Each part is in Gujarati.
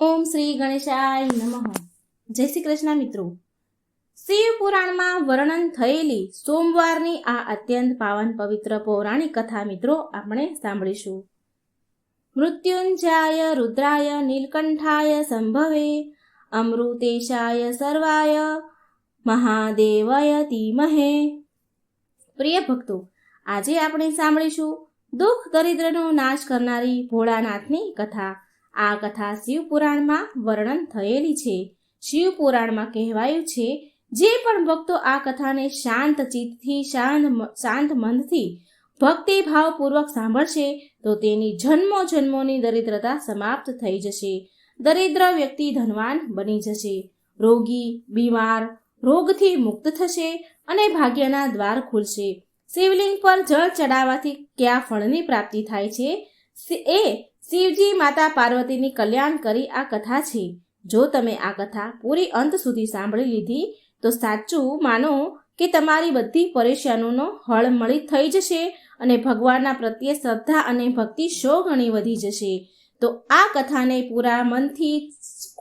ઓમ શ્રી ગણેશાય નમઃ. જય શ્રી કૃષ્ણ મિત્રો. શિવ પુરાણમાં વર્ણન થયેલી સોમવારની આ અત્યંત પાવન પવિત્ર પૌરાણિક કથા મિત્રો આપણે સાંભળીશું. મૃત્યુંજયાય રુદ્રાય નીલકંઠાય સંભવે અમૃતેશાય સર્વાય મહાદેવાય ધીમહે. પ્રિય ભક્તો, આજે આપણે સાંભળીશું દુઃખ દરિદ્રનો નાશ કરનારી ભોળાનાથની કથા. આ કથા શિવપુરાણમાં વર્ણન થયેલી છે. શિવપુરાણમાં કહેવાયું છે, જે પણ ભક્તો આ કથાને શાંત ચિત્તથી શાંત મનથી ભક્તિભાવપૂર્વક સાંભળશે તો તેની જન્મો જન્મોની દરિદ્રતા સમાપ્ત થઈ જશે. દરિદ્ર વ્યક્તિ ધનવાન બની જશે. રોગી બીમાર રોગથી મુક્ત થશે અને ભાગ્યના દ્વાર ખુલશે. શિવલિંગ પર જળ ચડાવવાથી કયા ફળની પ્રાપ્તિ થાય છે એ શિવજી માતા પાર્વતીની કલ્યાણ કરી આ કથા છે. જો તમે આ કથા પૂરી અંત સુધી સાંભળી લીધી તો સાચું માનો કે તમારી બધી પરેશાનીનો હળ મળી થઈ જશે અને ભગવાનના પ્રત્યે શ્રદ્ધા અને ભક્તિ 100 ગણી વધી જશે. તો આ કથાને પૂરા મનથી,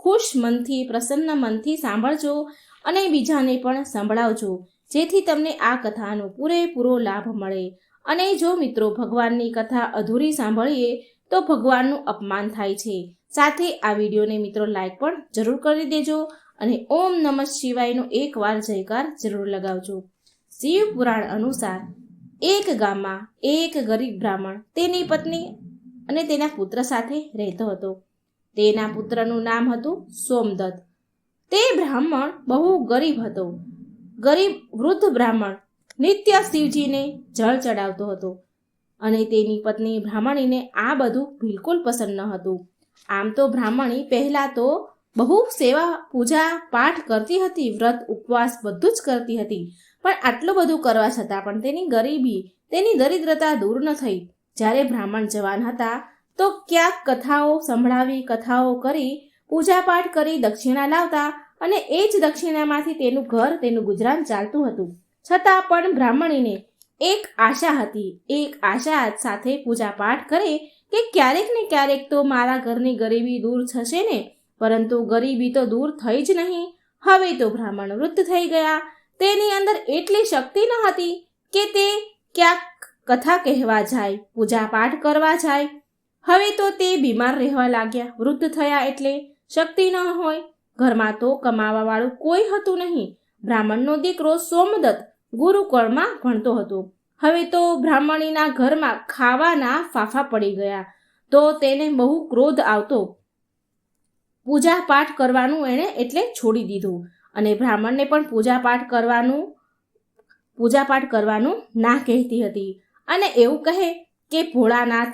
ખુશ મનથી, પ્રસન્ન મનથી સાંભળજો અને બીજાને પણ સંભળાવજો, જેથી તમને આ કથાનો પૂરેપૂરો લાભ મળે. અને જો મિત્રો ભગવાનની કથા અધૂરી સાંભળીએ તો ભગવાનનું અપમાન થાય છે. સાથે આ વિડીયોને મિત્રો લાઈક પણ જરૂર કરી દેજો અને ઓમ નમઃ શિવાયનો એકવાર જયકાર જરૂર લગાવજો. શિવ પુરાણ અનુસાર એક ગામમાં એક ગરીબ બ્રાહ્મણ તેની પત્ની અને તેના પુત્ર સાથે રહેતો હતો. તેના પુત્રનું નામ હતું સોમદત્ત. તે બ્રાહ્મણ બહુ ગરીબ હતો. ગરીબ વૃદ્ધ બ્રાહ્મણ નિત્ય શિવજીને જળ ચડાવતો હતો અને તેની પત્ની બ્રાહ્મણીને આ બધું બિલકુલ પસંદ ન હતું. આમ તો બ્રાહ્મણી પહેલા તો બહુ સેવા પૂજા પાઠ કરતી હતી, વ્રત ઉપવાસ બધું જ કરતી હતી, પણ આટલું બધું કરવા છતાં પણ તેની ગરીબી, તેની દરિદ્રતા દૂર ન થઈ. જ્યારે બ્રાહ્મણ જવાન હતા તો ક્યાંક કથાઓ સંભળાવી, કથાઓ કરી, પૂજા પાઠ કરી દક્ષિણા લાવતા અને એ જ દક્ષિણામાંથી તેનું ઘર, તેનું ગુજરાન ચાલતું હતું. છતાં પણ બ્રાહ્મણીને એક આશા હતી. એક આશા સાથે પૂજા પાઠ કરે કે ક્યારેક ને ક્યારેક તો મારા ઘરની ગરીબી દૂર થશે ને. પરંતુ ગરીબી તો દૂર થઈ જ નહીં. હવે તો બ્રાહ્મણ વૃદ્ધ થઈ ગયા. તેની અંદર એટલી શક્તિ ન હતી કે તે ક્યાંક કથા કહેવા જાય, પૂજા પાઠ કરવા જાય. હવે તો તે બીમાર રહેવા લાગ્યા. વૃદ્ધ થયા એટલે શક્તિ ન હોય. ઘરમાં તો કમાવા વાળું કોઈ હતું નહીં. બ્રાહ્મણનો દીકરો સોમદત્ત ગુરુકુળમાં ભણતો હતો. હવે તો બ્રાહ્મણીના ઘરમાં ખાવાના ફાફા પડી ગયા તો તેને બહુ ક્રોધ આવતો. પૂજા પાઠ કરવાનું એણે એટલે છોડી દીધું અને બ્રાહ્મણને પણ પૂજા પાઠ કરવાનું ના કહેતી હતી અને એવું કહે કે ભોળાનાથ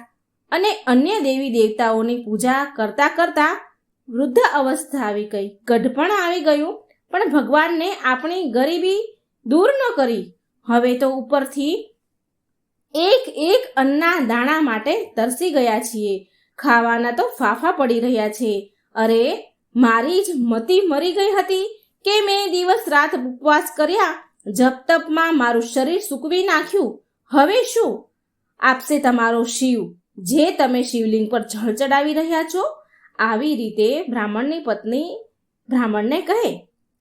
અને અન્ય દેવી દેવતાઓની પૂજા કરતા કરતા વૃદ્ધ અવસ્થા આવી ગઈ, ગઢપણ આવી ગયું, પણ ભગવાનને આપણી ગરીબી દૂર ન કરી. હવે તો ઉપરથી એક અન્નના દાણા માટે તરસી ગયા છીએ. ખાવાના તો ફાફા પડી રહ્યા છે. અરે, મારી જ મતિ મરી ગઈ હતી કે મેં દિવસ રાત ઉપવાસ કર્યા, જપ તપમાં મારું શરીર સૂકવી નાખ્યું. હવે શું આપશે તમારો શિવ, જે તમે શિવલિંગ પર જળ ચડાવી રહ્યા છો? આવી રીતે બ્રાહ્મણની પત્ની બ્રાહ્મણને કહે.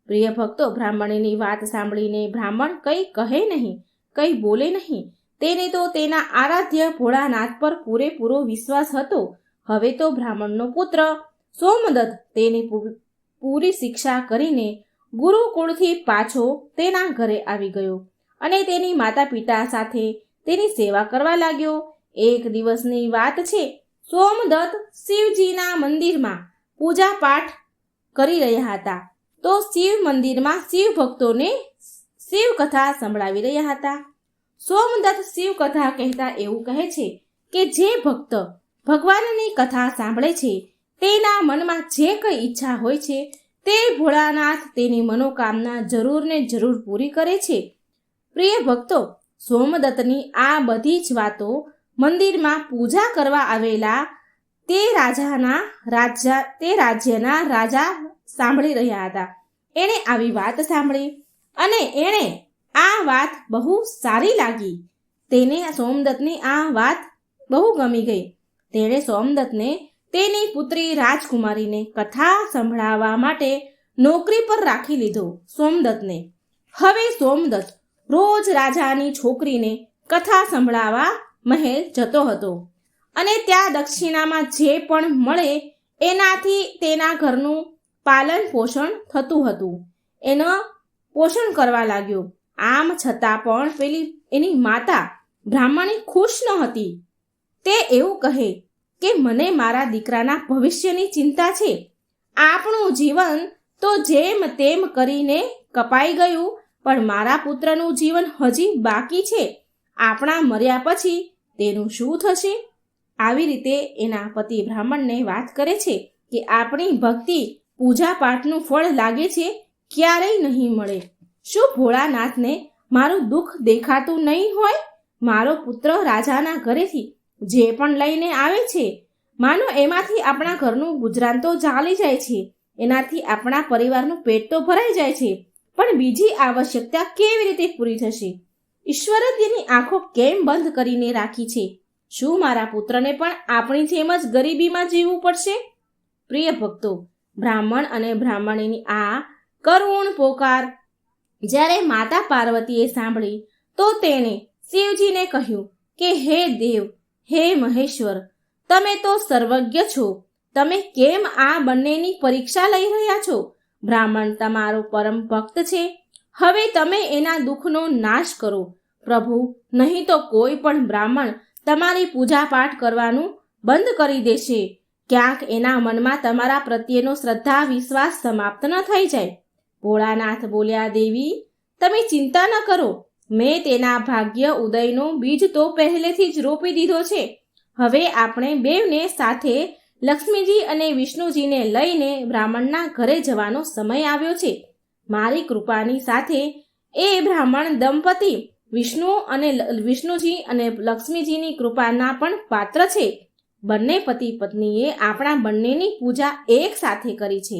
પ્રિય ભક્તો, બ્રાહ્મણીની વાત સાંભળીને બ્રાહ્મણ કંઈ કહે નહીં, કંઈ બોલે નહીં. તેને તો તેના આરાધ્ય ભોળાનાથ પર પૂરેપૂરો વિશ્વાસ હતો. હવે તો બ્રાહ્મણનો પુત્ર સોમદત્ત તેને પૂરી શિક્ષા કરીને ગુરુકુળથી પાછો તેના ઘરે આવી ગયો અને તેની માતા પિતા સાથે તેની સેવા કરવા લાગ્યો. એક દિવસની વાત છે. સોમદત્ત શિવજીના મંદિરમાં પૂજા પાઠ કરી રહ્યા હતા તો શિવ મંદિરમાં શિવ ભક્તોને શિવ કથા સંભળાવી રહ્યા હતા. સોમદત્ત શિવ કથા કહેતા એવું કહે છે કે જે ભક્ત ભગવાનની કથા સાંભળે છે તેના મનમાં જે કંઈ ઈચ્છા હોય છે તે ભોળાનાથ તેની મનોકામના જરૂર ને જરૂર પૂરી કરે છે. પ્રિય ભક્તો, સોમદત્તની આ બધી જ વાતો મંદિરમાં પૂજા કરવા આવેલા તે રાજ્યના રાજા સાંભળી રહ્યા હતા. એણે આવી વાત સાંભળી અને એણે આ વાત બહુ સારી લાગી. તેને સોમદત્તની આ વાત બહુ ગમી ગઈ. તેણે સોમદત્તને તેની પુત્રી રાજકુમારીને કથા સંભળાવવા માટે નોકરી પર રાખી લીધો સોમદત્તને. હવે સોમદત્ત રોજ રાજાની છોકરીને કથા સંભળાવવા મહેલ જતો હતો અને ત્યાં દક્ષિણામાં જે પણ મળે એનાથી તેના ઘરનું પાલન પોષણ થતું હતું. એનો પોષણ કરવા લાગ્યો. આમ છતાં પણ પેલી એની માતા બ્રાહ્મણી ખુશ ન હતી. તે એવું કહે કે મને મારા દીકરાના ભવિષ્યની ચિંતા છે. આપણું જીવન તો જેમ તેમ કરીને કપાઈ ગયું, પણ મારા પુત્રનું જીવન હજી બાકી છે. આપણા મર્યા પછી તેનું શું થશે? આવી રીતે એના પતિ બ્રાહ્મણને વાત કરે છે કે આપણી ભક્તિ પૂજા પાઠનું ફળ લાગે છે, ક્યારેય નહીં મળે. શું ભોળાનાથને મારું દુઃખ દેખાતું નહીં હોય? મારો પુત્ર રાજાના ઘરેથી જે પણ લઈને આવે છે, માનો એમાંથી આપણા ઘરનું ગુજરાન તો ચાલી જાય છે, એનાથી આપણા પરિવારનું પેટ તો ભરાઈ જાય છે, પણ બીજી આવશ્યકતા કેવી રીતે પૂરી થશે? ઈશ્વરે તેની આંખો કેમ બંધ કરીને રાખી છે? શું મારા પુત્રને પણ આપણી જેમ જ ગરીબીમાં જીવવું પડશે? પ્રિય ભક્તો, બ્રાહ્મણ અને બ્રાહ્મણીની આ કરુણ પોકાર જ્યારે માતા પાર્વતીએ સાંભળી તો તેણે શિવજીને કહ્યું કે હે દેવ, હે મહેશ્વર, તમે તો સર્વજ્ઞ છો. તમે કેમ આ બંનેની પરીક્ષા લઈ રહ્યા છો? બ્રાહ્મણ તમારો પરમ ભક્ત છે. હવે તમે એના દુઃખનો નાશ કરો પ્રભુ, નહીં તો કોઈ પણ બ્રાહ્મણ તમારી પૂજા પાઠ કરવાનું બંધ કરી દેશે. ક્યાંક એના મનમાં તમારા પ્રત્યેનો શ્રદ્ધા વિશ્વાસ સમાપ્ત ન થઈ જાય. ભોળાનાથ બોલ્યા, દેવી તમે ચિંતા ન કરો. મેં તેના ભાગ્ય ઉદયનો બીજ તો પહેલેથી જ રોપી દીધો છે. હવે આપણે બેવને સાથે લક્ષ્મીજી અને વિષ્ણુજીને લઈને બ્રાહ્મણના ઘરે જવાનો સમય આવ્યો છે. મારી કૃપાની સાથે એ બ્રાહ્મણ દંપતી વિષ્ણુજી અને લક્ષ્મીજીની કૃપાના પણ પાત્ર છે. બંને પતિ પત્નીએ આપણા બંનેની પૂજા એક સાથે કરી છે.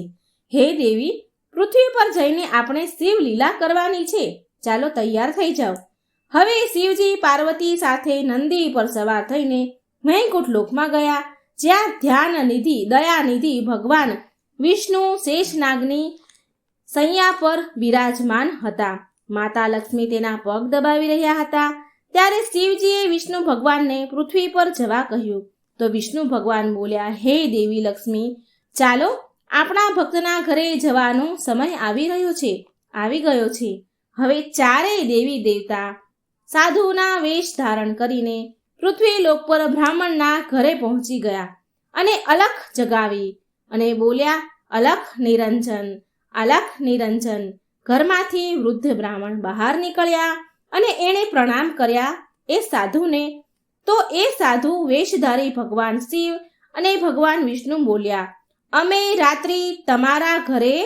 હે દેવી, પૃથ્વી પર જઈને આપણે શિવ લીલા કરવાની છે. ચાલો તૈયાર થઈ જાઓ. હવે શિવજી પાર્વતી સાથે નંદી પર સવાર થઈને વૈકુંઠ લોકમાં ગયા, જ્યાં ધ્યાનનિધિ દયાનિધિ ભગવાન વિષ્ણુ શેષનાગની સૈયા પર બિરાજમાન હતા. માતા લક્ષ્મી તેના પગ દબાવી રહ્યા હતા. ત્યારે શિવજીએ વિષ્ણુ ભગવાનને પૃથ્વી પર જવા કહ્યું તો વિષ્ણુ ભગવાન બોલ્યા, હે દેવી લક્ષ્મી, ચાલો આપણા ભક્તના ઘરે જવાનો સમય આવી ગયો છે. હવે ચારેય દેવી દેવતા સાધુના વેશ ધારણ કરીને પૃથ્વી લોક પર બ્રાહ્મણના ઘરે પહોંચી ગયા અને અલખ જગાવી અને બોલ્યા, અલખ નિરંજન, અલખ નિરંજન. ઘરમાંથી વૃદ્ધ બ્રાહ્મણ બહાર નીકળ્યા અને એણે પ્રણામ કર્યા એ સાધુને. તો એ સાધુ વેશધારી ભગવાન શિવ અને ભગવાન વિષ્ણુ બોલ્યા, અમે રાત્રિ તમારા ઘરે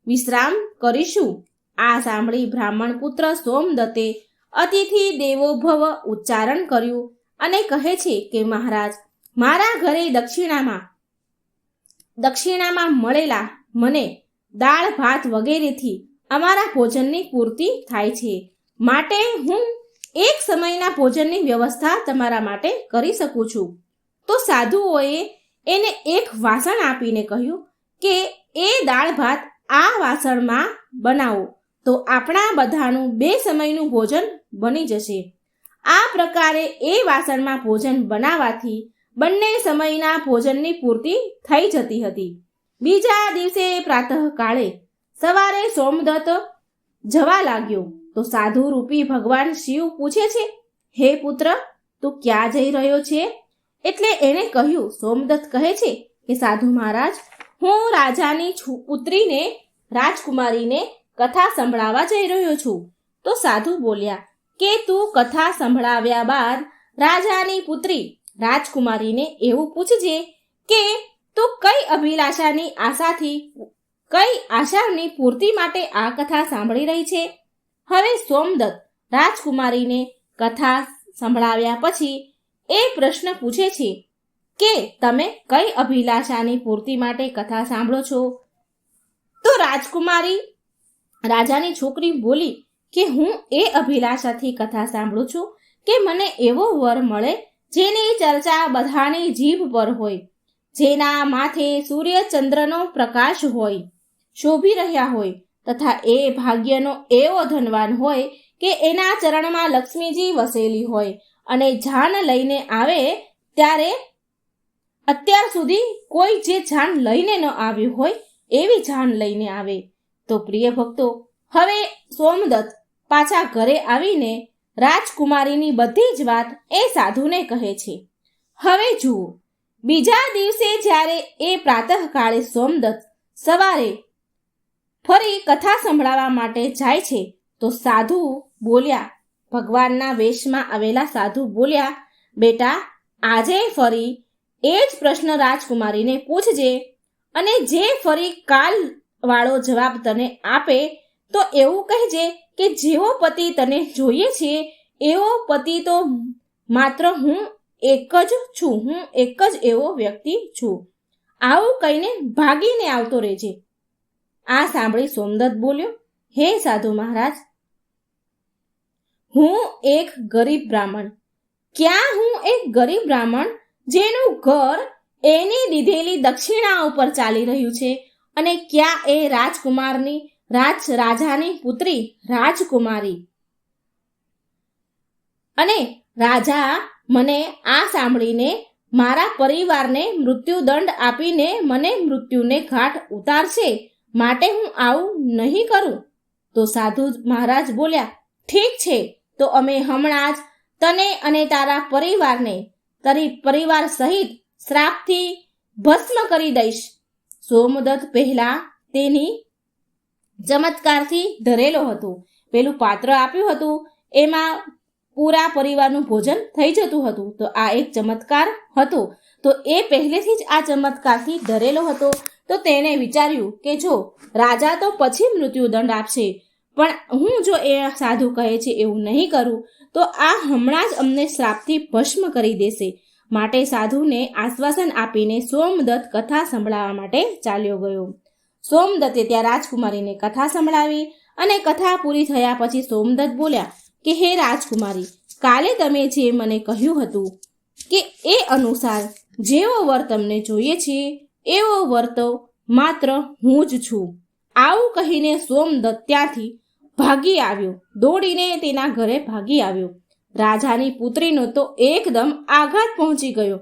વિશ્રામ કરીશું. આ સાંભળી બ્રાહ્મણ પુત્ર સોમદત્તે અતિથિ દેવો ભવ ઉચ્ચારણ કર્યું અને કહે છે કે મહારાજ, મારા ઘરે દક્ષિણામાં મળેલા મને દાળ ભાત વગેરેથી અમારા ભોજનની પૂર્તિ થાય છે, માટે હું એક સમયના ભોજનની વ્યવસ્થા તમારા માટે કરી શકું છું. તો સાધુઓએ એને એક વાસણ આપીને કહ્યું કે એ દાળ ભાત આ વાસણમાં બનાવો તો આપણા બધાનું 2 સમયનું ભોજન બની જશે. આ પ્રકારે એ વાસણમાં ભોજન બનાવવાથી બંને સમયના ભોજનની પૂર્તિ થઈ જતી હતી. બીજા દિવસે પ્રાતઃકાળે સવારે સોમદત્ત જવા લાગ્યો તો સાધુ રૂપી ભગવાન શિવ પૂછે છે, હે પુત્ર, તું ક્યાં જઈ રહ્યો છે? એટલે એણે કહ્યું, સોમદત્ત કહે છે કે સાધુ મહારાજ, હું રાજાની પુત્રીને રાજકુમારીને કથા સંભળાવવા જઈ રહ્યો છું. તો સાધુ બોલ્યા કે તું કથા સંભળાવ્યા બાદ રાજાની પુત્રી રાજકુમારીને એવું પૂછજે કે તું કઈ આશાની પૂર્તિ માટે આ કથા સાંભળી રહી છે. હવે સોમદત્ત રાજકુમારીને કથા સંભળાવ્યા પછી એ પ્રશ્ન પૂછે છે કે તમે કઈ અભિલાષાની પૂર્તિ માટે કથા સાંભળો છો? તો રાજકુમારી રાજાની છોકરી બોલી કે હું એ અભિલાષાથી કથા સાંભળું છું કે મને એવો વર મળે જેની ચર્ચા બધાની જીભ પર હોય, જેના માથે સૂર્ય ચંદ્રનો પ્રકાશ હોય, શોભી રહ્યા હોય તથા એ ભાગ્યનો એવો ધનવાન હોય કે એના ચરણમાં લક્ષ્મીજી વસેલી હોય અને જાન લઈને આવે ત્યારે અત્યાર સુધી કોઈ જે જાન લઈને ન આવ્યું હોય એવી જાન લઈને આવે. તો પ્રિય ભક્તો, હવે સોમદત્ત પાછા ઘરે આવીને રાજકુમારીની બધી જ વાત એ સાધુને કહે છે. હવે જુઓ, બીજા દિવસે જ્યારે એ પ્રાતઃકાળે સોમદત્ત સવારે ફરી કથા સંભળાવવા માટે જાય છે તો સાધુ બોલ્યા, ભગવાનના વેશમાં આવેલા સાધુ બોલ્યા, બેટા, આજે ફરી એ જ પ્રશ્ન રાજકુમારીને પૂછજે અને જે ફરી કાલ વાળો જવાબ તને આપે તો એવું કહેજે કે જેવો પતિ તને જોઈએ છે એવો પતિ તો માત્ર હું એક જ છું, હું એક જ એવો વ્યક્તિ છું. આવું કહીને ભાગીને આવતો રહેજે. આ સાંભળી સોમદત્ત બોલ્યો, હે સાધુ મહારાજ, હું એક ગરીબ બ્રાહ્મણ. ક્યાં હું એક ગરીબ બ્રાહ્મણ જેનું ઘર એની દીધેલી દક્ષિણા ઉપર ચાલી રહ્યું છે, અને ક્યાં એ રાજકુમારની રાજાની પુત્રી રાજકુમારી. અને રાજા મને આ સાંભળીને મારા પરિવારને મૃત્યુદંડ આપીને મને મૃત્યુને ઘાટ ઉતારશે, માટે હું આવું નહીં કરું. તો સાધુ મહારાજ બોલ્યા, ઠીક છે, તો અમે હમણાં જ તને અને તારા પરિવારને તારી પરિવાર સહિત શ્રાપથી ભસ્મ કરી દઈશ. સોમદત્ત પહેલા તેની ચમત્કારથી ધરેલો હતો. પેલું પાત્ર આપ્યું હતું એમાં પૂરા પરિવારનું ભોજન થઈ જતું હતું. તો આ એક ચમત્કાર હતો. તો એ પહેલેથી જ આ ચમત્કારથી ધરેલો હતો. તો તેણે વિચાર્યું કે જો રાજા તો પછી મૃત્યુદંડ આપશે, પણ હું જો એ સાધુ કહે છે એવું નહીં કરું તો આ હમણાં જ અમને શ્રાપથી ભસ્મ કરી દેશે. માટે સાધુને આશ્વાસન આપીને સોમદત્ત કથા સંભળાવવા માટે ચાલ્યો ગયો. સોમદત્તે ત્યાં રાજકુમારીને કથા સંભળાવી અને કથા પૂરી થયા પછી સોમદત્ત બોલ્યા કે હે રાજકુમારી, કાલે તમે જે મને કહ્યું હતું કે એ અનુસાર જેવો વર તમને જોઈએ છે એવો વર તો માત્ર હું જ છું. આવું કહીને સોમદત્ત ત્યાંથી ભાગી આવ્યો, દોડીને તેના ઘરે ભાગી આવ્યો. રાજાની પુત્રીનો તો એકદમ આઘાત પહોંચી ગયો.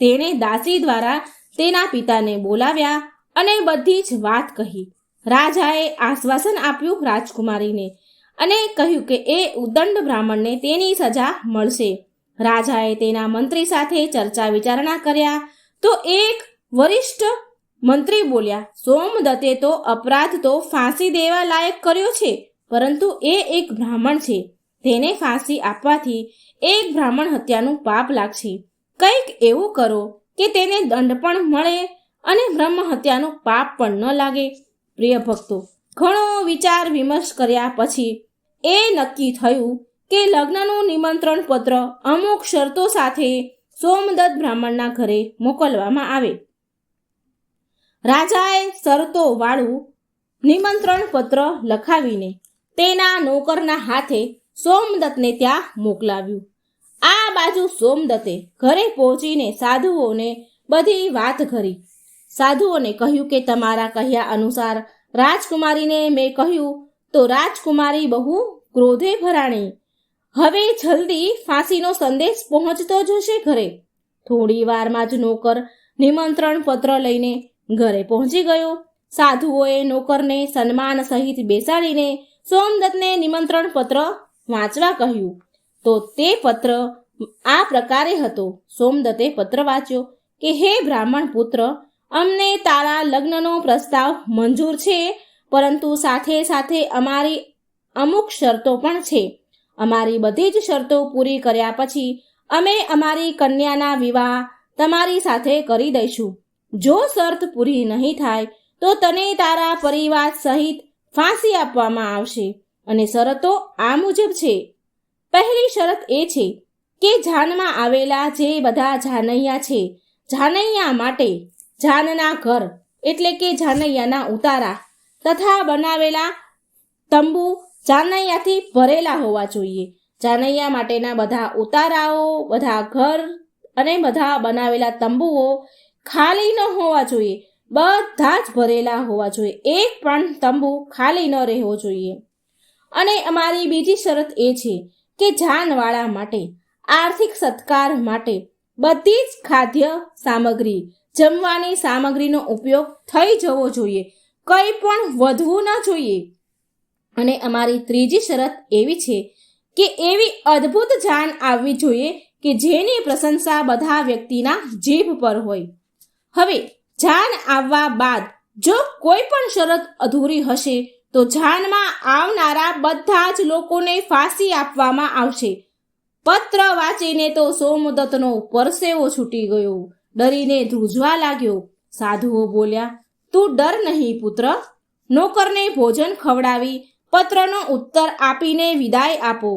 તેણે દાસી દ્વારા તેના પિતાને બોલાવ્યા અને બધી જ વાત કહી. રાજાએ આશ્વાસન આપ્યું રાજકુમારીને અને કહ્યું કે એ ઉદંડ બ્રાહ્મણને તેની સજા મળશે. રાજાએ તેના મંત્રી સાથે ચર્ચા વિચારણા કર્યા તો એક વરિષ્ઠ મંત્રી બોલ્યા, સોમદત્તે તો અપરાધ તો ફાંસી દેવા લાયક કર્યો છે, પરંતુ એ એક બ્રાહ્મણ છે, તેને ફાંસી આપવાથી એક બ્રાહ્મણ હત્યાનું પાપ લાગશે. કંઈક એવું કરો કે તેને દંડ પણ મળે અને બ્રહ્મ હત્યાનું પાપ પણ ન લાગે. પ્રિય ભક્તો, ઘણો વિચાર વિમર્શ કર્યા પછી એ નક્કી થયું કે લગ્નનું નિમંત્રણ પત્ર અમુક શરતો સાથે સોમદત્ત બ્રાહ્મણના ઘરે મોકલવામાં આવે. રાજાએ શરતો વાળું નિમંત્રણ પત્ર લખાવીને તેના નોકરના હાથે સોમદત્તને ત્યાં મોકલાવ્યું. આ બાજુ સોમદત્તે ઘરે પહોંચીને સાધુઓને બધી વાત કરી. સાધુઓને કહ્યું કે તમારા કહ્યા અનુસાર રાજકુમારીને મેં કહ્યું તો રાજકુમારી બહુ ક્રોધે ભરાણી. હવે જલ્દી ફાંસીનો સંદેશ પહોંચતો જશે ઘરે. થોડી વારમાં જ નોકર નિમંત્રણ પત્ર લઈને ઘરે પહોંચી ગયો. સાધુઓએ નોકરને સન્માન સહિત બેસાડીને સોમદત્તને નિમંત્રણ પત્ર વાંચવા કહ્યું. તો તે પત્ર આ પ્રકારે હતો. સોમદત્તે પત્ર વાંચ્યો કે હે બ્રાહ્મણ પુત્ર, અમને તારા લગ્નનો પ્રસ્તાવ મંજૂર છે, પરંતુ સાથે સાથે અમારી અમુક શરતો પણ છે. અમારી બધી જ શરતો પૂરી કર્યા પછી અમે અમારી કન્યાના વિવાહ તમારી સાથે કરી દઈશું. જો શરત પૂરી નહીં થાય તો તને તારા પરિવાર સહિત ફાંસી આપવામાં આવશે. અને શરતો આ મુજબ છે. પહેલી શરત એ છે કે જાનમાં આવેલા જે બધા જાનૈયા છે, જાનૈયા માટે જાનના ઘર એટલે કે જાનૈયાના ઉતારા તથા બનાવેલા તંબુ જાનૈયાથી ભરેલા હોવા જોઈએ. જાનૈયા માટેના બધા ઉતારાઓ, બધા ઘર અને બધા બનાવેલા તંબુઓ ખાલી ન હોવા જોઈએ, બધા જ ભરેલા હોવા જોઈએ, એક પણ તંબુ ખાલી ન રહેવો જોઈએ. અને અમારી બીજી શરત એ છે કે જાનવાળા માટે, આર્થિક સત્કાર માટે બધી જ ખાદ્ય સામગ્રી, જમવાની સામગ્રીનો ઉપયોગ થઈ જવો જોઈએ, કંઈ પણ વધવું ન જોઈએ. અને અમારી ત્રીજી શરત એવી છે કે એવી અદ્ભુત જાન આવવી જોઈએ કે જેની પ્રશંસા બધા વ્યક્તિના જીભ પર હોય. હવે જાન આવવા બાદ જો કોઈ પણ શરત અધૂરી હશે તો જાનમાં આવનારા બધા જ લોકોને ફાંસી આપવામાં આવશે. પત્ર વાંચીને તો સોમદત્તનો પરસેવો છૂટી ગયો, ડરીને ધ્રુજવા લાગ્યો. સાધુઓ બોલ્યા, તું ડર નહીં પુત્ર, નોકરને ભોજન ખવડાવી પત્રનો ઉત્તર આપીને વિદાય આપો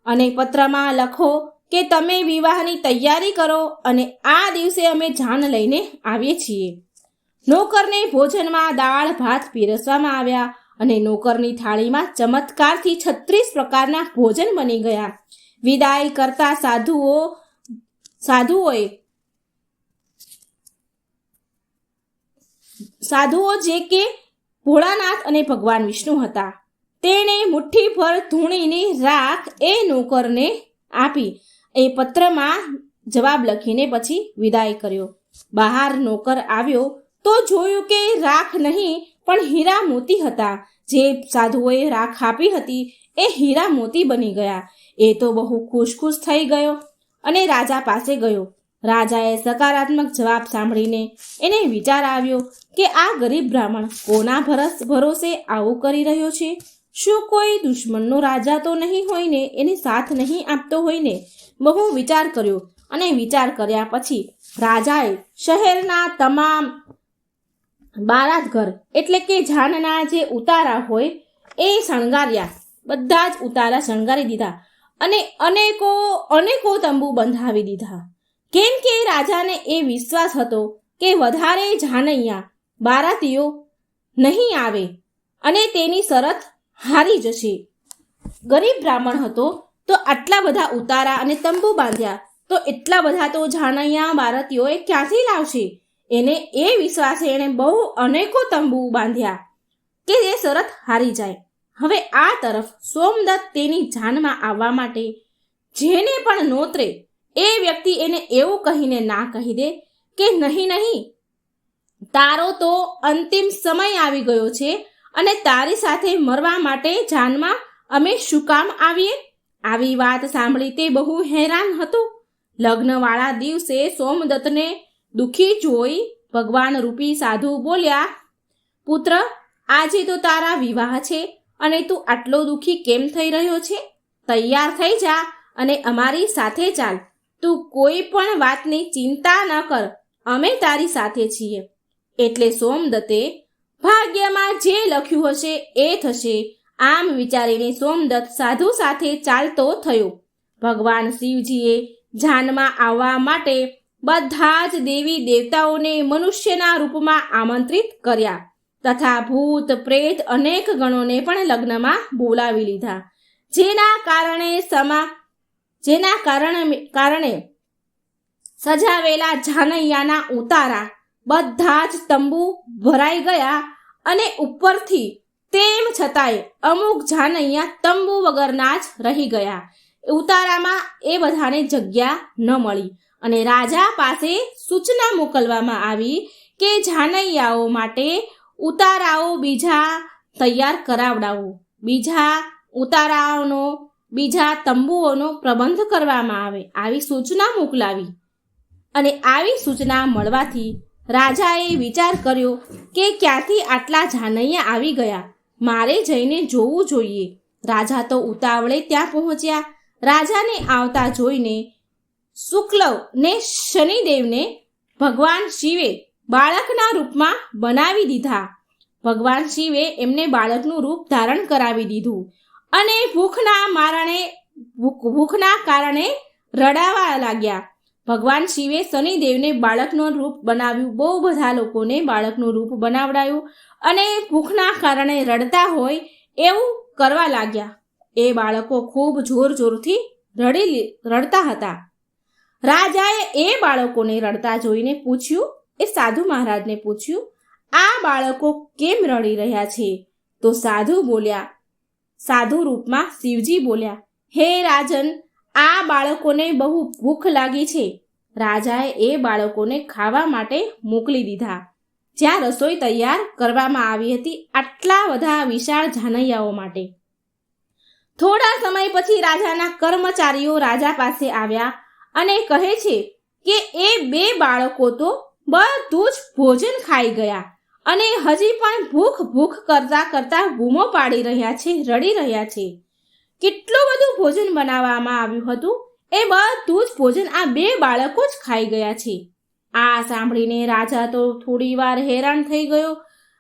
અને પત્રમાં લખો કે તમે વિવાહની તૈયારી કરો અને આ દિવસે અમે જાન લઈને આવીએ છીએ. નોકરને ભોજનમાં દાળ ભાત પીરસવામાં આવ્યા અને નોકરની થાળીમાં ચમત્કારથી 36 પ્રકારના ભોજન બની ગયા. વિદાય કરતા સાધુઓ જે કે ભોળાનાથ અને ભગવાન વિષ્ણુ હતા, તેણે મુઠ્ઠી ભર ધૂણીની રાખ એ નોકરને આપી એ પત્રમાં જવાબ લખીને પછી વિદાય કર્યો. બહાર નોકર આવ્યો તો જોયું કે રાખ નહીં પણ હીરા મોતી હતા. જે સાધુઓએ રાખ આપી હતી એ હીરા મોતી બની ગયા. એ તો બહુ ખુશ થઈ ગયો અને રાજા પાસે ગયો. રાજાએ સકારાત્મક જવાબ સાંભળીને એને વિચાર આવ્યો કે આ ગરીબ બ્રાહ્મણ કોના ભરોસે આવું કરી રહ્યો છે? શું કોઈ દુશ્મનનો રાજા તો નહીં હોય ને, એને સાથ નહીં આપતો હોય ને? બહુ વિચાર કર્યો અને વિચાર કર્યા પછી રાજાએ શહેરના તમામ બારાત ઘર એટલે કે જાનના જે ઉતારા હોય એ શણગાર્યા. બધા જ ઉતારા શણગારી દીધા અને અનેકો તંબુ બંધાવી દીધા. કેમ કે રાજાને એ વિશ્વાસ હતો કે વધારે જાનૈયા બારાતીઓ નહીં આવે અને તેની શરત હારી જશે. ગરીબ બ્રાહ્મણ હતો તો આટલા બધા ઉતારા અને તંબુ બાંધ્યા તો એટલા બધા તો જાનૈયા બારાતીઓએ ક્યાંથી લાવશે? એને એ વિશ્વાસે એણે બહુ અનેકો તંબુ બાંધ્યા કે એ શરત હારી જાય. હવે આ તરફ સોમદત્ત તેની જાનમાં આવવા માટે જેને પણ નોતરે એ વ્યક્તિ એને એવું કહીને ના કહી દે કે નહીં, તારો તો અંતિમ સમય આવી ગયો છે અને તારી સાથે મરવા માટે જાનમાં અમે શું કામ આવીએ? આવી વાત સાંભળી તે બહુ હેરાન હતો. લગ્નવાળા દિવસે સોમદત્તને દુઃખી જોઈ ભગવાન રૂપી સાધુ બોલ્યા, પુત્ર, આજે તો તારા વિવાહ છે અને તું આટલો દુઃખી કેમ થઈ રહ્યો છે? તૈયાર થઈ જા અને અમારી સાથે ચાલ. તું કોઈ પણ વાતની ચિંતા ન કર, અમે તારી સાથે છીએ. એટલે સોમદત્તે ભાગ્યમાં જે લખ્યું હશે એ થશે આમ વિચારીને સોમદત્ત સાધુ સાથે ચાલતો થયો. ભગવાન શિવજીએ જાનમાં આવવા માટે બધા જ દેવી દેવતાઓને મનુષ્યના રૂપમાં આમંત્રિત કર્યા તથા ભૂત પ્રેત અનેક ગણોને પણ લગ્નમાં બોલાવી લીધા. જેના કારણે સજાવેલા જાનૈયાના ઉતારા બધા જ તંબુ ભરાઈ ગયા અને ઉપરથી તેમ છતાંય અમુક જાનૈયા તંબુ વગરના જ રહી ગયા. ઉતારામાં એ બધાને જગ્યા ન મળી અને રાજા પાસે સૂચના મોકલવામાં આવી કે જાનૈયાઓ માટે ઉતારાઓ બીજા તૈયાર કરાવડાવો, બીજા તંબુઓનો પ્રબંધ કરવામાં આવે, આવી સૂચના મોકલાવી. અને આવી સૂચના મળવાથી રાજાએ વિચાર કર્યો કે ક્યાંથી આટલા જાનૈયા આવી ગયા, મારે જઈને જોવું જોઈએ. રાજા તો ઉતાવળે ત્યાં પહોંચ્યા. રાજાને આવતા જોઈને શુક્લવ ને શનિદેવને ભગવાન શિવે બાળકના રૂપમાં બનાવી દીધા. ભગવાન શિવે એમને બાળકનું રૂપ ધારણ કરાવી દીધું અને ભૂખના કારણે રડાવા લાગ્યા. ભગવાન શિવે શનિદેવને બાળકનું રૂપ બનાવ્યું. બહુ બધા લોકોને બાળકનું રૂપ બનાવડાયું અને ભૂખના કારણે રડતા હોય એવું કરવા લાગ્યા. એ બાળકો ખૂબ જોરથી રડતા હતા. રાજાએ એ બાળકોને રડતા જોઈને પૂછ્યું, એ સાધુ મહારાજને પૂછ્યું, આ બાળકો કેમ રડી રહ્યા છે? તો સાધુ બોલ્યા, સાધુ રૂપમાં શિવજી બોલ્યા, હે રાજન, આ બાળકોને બહુ ભૂખ લાગી છે. રાજાએ એ બાળકોને ખાવા માટે મોકલી દીધા. જ્યાં રસોઈ તૈયાર કરવામાં આવી હતી આટલા બધા વિશાળ જાનૈયાઓ માટે. થોડા સમય પછી રાજાના કર્મચારીઓ રાજા પાસે આવ્યા અને કહે છે કે એ 2 બાળકો તો બધું જ ભોજન ખાઈ ગયા અને હજી પણ ભૂખ ભૂખ કરતા કરતા બૂમો પાડી રહ્યા છે, રડી રહ્યા છે. કેટલું બધું ભોજન બનાવવામાં આવ્યું હતું, એ બધું જ ભોજન આ 2 બાળકો જ ખાઈ ગયા છે. આ સાંભળીને રાજા તો થોડી વાર હેરાન થઈ ગયો,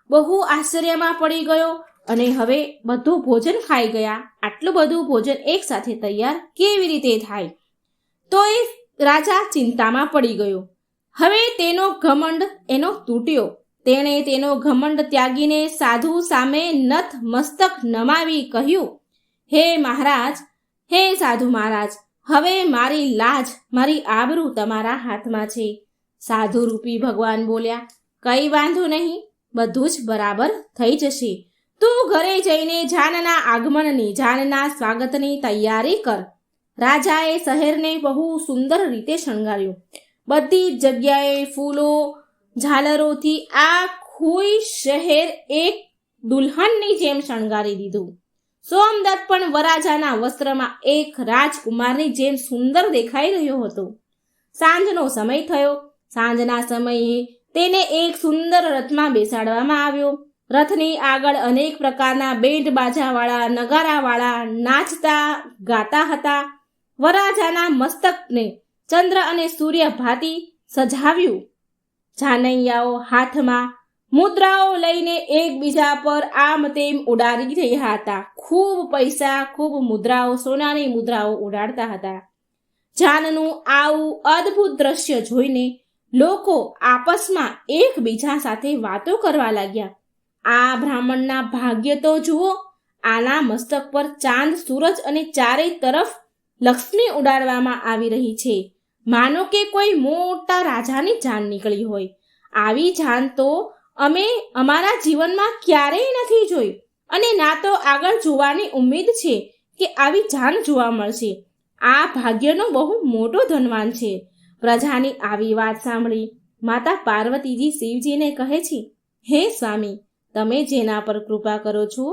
બહુ આશ્ચર્યમાં પડી ગયો અને હવે બધું ભોજન ખાઈ ગયા. આટલું બધું ભોજન એક સાથે તૈયાર કેવી રીતે થાય? તો એ રાજા ચિંતામાં પડી ગયો. હવે તેનો ઘમંડ એનો તૂટ્યો. તેણે તેનો ઘમંડ ત્યાગીને સાધુ સામે નત મસ્તક નમાવી કહ્યું, હે મહારાજ, હે સાધુ મહારાજ, હવે મારી લાજ, મારી આબરૂ તમારા હાથમાં છે. સાધુ રૂપી ભગવાન બોલ્યા, કઈ વાંધો નહીં, બધું જ બરાબર થઈ જશે. તું ઘરે જઈને જાનના આગમનની, જાનના સ્વાગતની તૈયારી કર. રાજાએ શહેરને બહુ સુંદર રીતે શણગાર્યું. બધી જ જગ્યાએ ફૂલો, ઝાલરોથી આખું શહેર એક દુલ્હનની જેમ શણગારી દીધું. સોમદત્ત પણ વરરાજાના વસ્ત્રમાં એક રાજકુમારની જેમ સુંદર દેખાઈ રહ્યો હતો. સાંજનો સમય થયો. સાંજના સમયે તેને એક સુંદર રથમાં બેસાડવામાં આવ્યો. રથની આગળ અનેક પ્રકારના બેન્ડ બાજાવાળા, નગારાવાળા નાચતા ગાતા હતા. વરરાજાના મસ્તકને ચંદ્ર અને સૂર્ય ભાતી સજાવ્યું. જાનૈયાઓ હાથમાં મુદ્રાઓ લઈને એકબીજા પર આમ તેમ ઉડાડી રહ્યા હતા. ખૂબ પૈસા, ખૂબ મુદ્રાઓ, સોનાની મુદ્રાઓ ઉડાડતા હતા. જાનનું આવું અદ્ભુત દ્રશ્ય જોઈને લોકો આપસમાં એકબીજા સાથે વાતો કરવા લાગ્યા. આ બ્રાહ્મણના ભાગ્ય તો જુઓ, આના મસ્તક પર ચાંદ, સૂરજ અને ચારે તરફ લક્ષ્મી ઉડાડવામાં આવી રહી છે. માનો કે કોઈ મોટા રાજાની જાન નીકળી હોય. આવી જાન તો અમે અમારા જીવનમાં ક્યારેય નથી જોઈ અને ના તો આગળ જોવાની ઉમ્મીદ છે કે આવી જાન જોવા મળશે. આ ભાગ્યનો બહુ મોટો ધનવાન છે. પ્રજાની આવી વાત સાંભળી માતા પાર્વતીજી શિવજીને કહે છે, હે સ્વામી, તમે જેના પર કૃપા કરો છો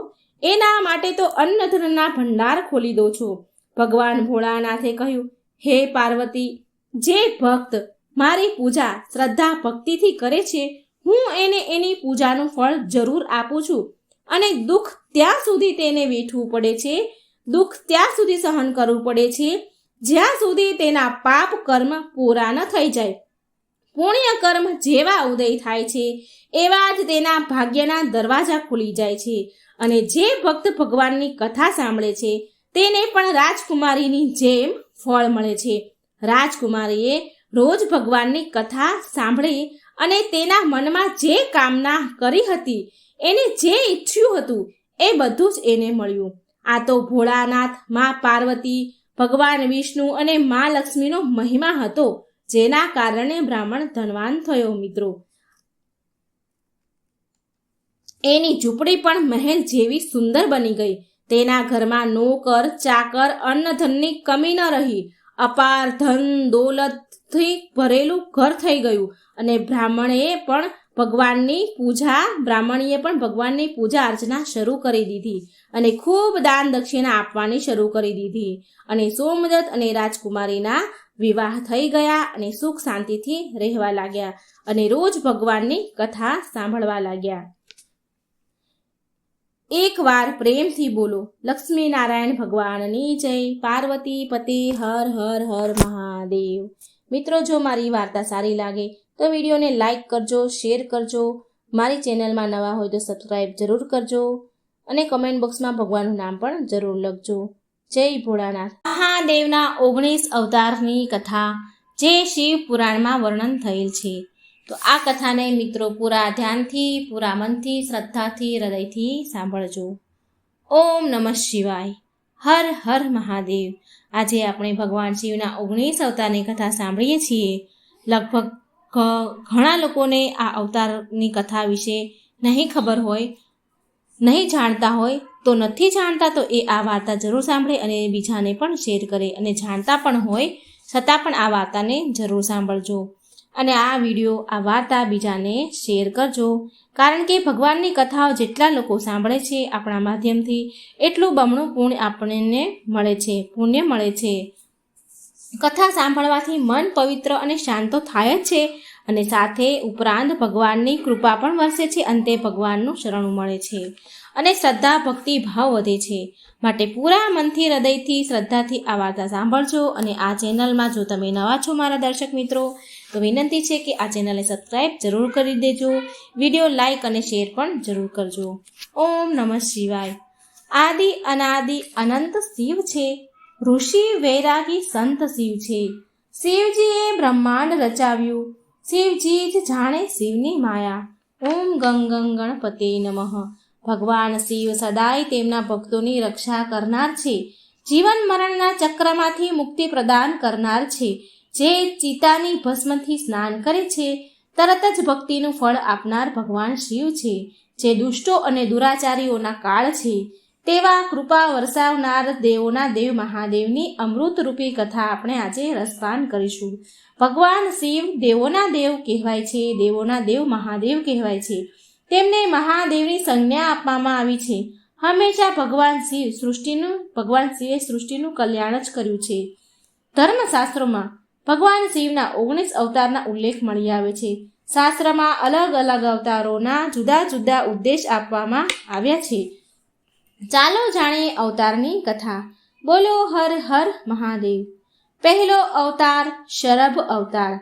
એના માટે તો અન્નધનના ભંડાર ખોલી દો છો. ભગવાન ભોળાનાથે કહ્યું, હે પાર્વતી, જે ભક્ત મારી પૂજા શ્રદ્ધા ભક્તિથી કરે છે, હું એને એની પૂજાનું ફળ જરૂર આપું છું. અને દુઃખ ત્યાં સુધી તેને વેઠવું પડે છે, દુઃખ ત્યાં સુધી સહન કરવું પડે છે જ્યાં સુધી તેના પાપ કર્મ પૂરા ન થઈ જાય. પુણ્ય કર્મ જેવા ઉદય થાય છે એવા જ તેના ભાગ્યના દરવાજા ખુલી જાય છે. અને જે ભક્ત ભગવાનની કથા સાંભળે છે તેને પણ રાજકુમારીની જેમ ફળ મળે છે. રાજકુમારીએ રોજ ભગવાનની કથા સાંભળી અને તેના મનમાં જે કામના કરી હતી, એને જે ઈચ્છ્યું હતું એ બધું જ એને મળ્યું. આ તો ભોળાનાથ, મા પાર્વતી, ભગવાન વિષ્ણુ અને મા લક્ષ્મીનો મહિમા હતો, જેના કારણે બ્રાહ્મણ ધનવાન થયો. મિત્રો, એની ઝૂંપડી પણ મહેલ જેવી સુંદર બની ગઈ. તેના ઘરમાં નોકર, ચાકર, અન્નધનની કમી ન રહી. અપાર ધન દોલતથી ભરેલું ઘર થઈ ગયું. અને બ્રાહ્મણીએ પણ ભગવાનની પૂજા અર્ચના શરૂ કરી દીધી અને ખૂબ દાન દક્ષિણા આપવાની શરૂ કરી દીધી. અને સોમદત્ત અને રાજકુમારીના વિવાહ થઈ ગયા અને સુખ શાંતિથી રહેવા લાગ્યા અને રોજ ભગવાનની કથા સાંભળવા લાગ્યા. એકવાર પ્રેમથી બોલો, લક્ષ્મી નારાયણ ભગવાનની જય. પાર્વતી પતિ હર હર હર મહાદેવ. મિત્રો, જો મારી વાર્તા સારી લાગે તો વિડીયોને લાઈક કરજો, શેર કરજો. મારી ચેનલમાં નવા હોય તો સબસ્ક્રાઈબ જરૂર કરજો અને કમેન્ટ બોક્સમાં ભગવાનનું નામ પણ જરૂર લખજો. જય ભોળાનાથ. મહાદેવના 19 અવતારની કથા જે શિવ પુરાણમાં વર્ણન થયેલ છે. તો આ કથાને મિત્રો પૂરા ધ્યાનથી, પૂરા મનથી, શ્રદ્ધાથી, હૃદયથી સાંભળજો. ઓમ નમઃ શિવાય. હર હર મહાદેવ. આજે આપણે ભગવાન શિવના 19 અવતારની કથા સાંભળીએ છીએ. લગભગ ઘણા લોકોને આ અવતારની કથા વિશે નહીં ખબર હોય, નહીં જાણતા હોય, તો નથી જાણતા તો એ આ વાર્તા જરૂર સાંભળે અને બીજાને પણ શેર કરે, અને જાણતા પણ હોય છતાં પણ આ વાર્તાને જરૂર સાંભળજો અને આ વિડીયો, આ વાર્તા બીજાને શેર કરજો. કારણ કે ભગવાનની કથાઓ જેટલા લોકો સાંભળે છે આપણા માધ્યમથી, એટલું બમણું પુણ્ય આપણને મળે છે, પુણ્ય મળે છે. કથા સાંભળવાથી મન પવિત્ર અને શાંત તો થાય જ છે, અને સાથે ઉપરાંત ભગવાનની કૃપા પણ વરસે છે, અંતે ભગવાનનું શરણું મળે છે અને શ્રદ્ધા ભક્તિ ભાવ વધે છે. માટે પૂરા મનથી, હૃદયથી, શ્રદ્ધાથી આ વાર્તા સાંભળજો. અને આ ચેનલમાં જો તમે નવા છો મારા દર્શક મિત્રો, તો વિનંતી છે કે આ ચેનલને સબસ્ક્રાઈબ જરૂર કરી દેજો, વિડીયો લાઈક અને શેર પણ જરૂર કરજો. ઓમ નમઃ શિવાય. આદિ અનાદિ અનંત શિવ છે, ઋષિ વૈરાગી સંત શિવ છે. શિવજીએ બ્રહ્માંડ રચાવ્યું, શિવજી જ જાણે શિવની માયા. ઓમ ગંગ ગણપતે નમઃ. ભગવાન શિવ સદાય તેમના ભક્તોની રક્ષા કરનાર છે, જીવન મરણના ચક્રમાંથી મુક્તિ પ્રદાન કરનાર છે. જે ચિતાની ભસ્મથી સ્નાન કરે છે, તરત જ ભક્તિનું ફળ આપનાર ભગવાન શિવ છે. જે દુષ્ટો અને દુરાચારીઓના કાળ છે, તેવા કૃપા વરસાવનાર દેવોના દેવ મહાદેવની અમૃતરૂપી કથા આપણે આજે રસપાન કરીશું. ભગવાન શિવ દેવોના દેવ કહેવાય છે, દેવોના દેવ મહાદેવ કહેવાય છે. તેમને મહાદેવની સંજ્ઞા આપવામાં આવી છે. હંમેશા ભગવાન શિવે સૃષ્ટિનું કલ્યાણ જ કર્યું છે. ધર્મશાસ્ત્રોમાં ભગવાન શિવના 19 અવતારના ઉલ્લેખ મળી આવે છે. શાસ્ત્રમાં અલગ અલગ અવતારોના જુદા જુદા ઉદ્દેશ આપવામાં આવ્યા છે. ચાલો જાણીએ અવતારની કથા. બોલો હર હર મહાદેવ. પહેલો અવતાર શરભ અવતાર.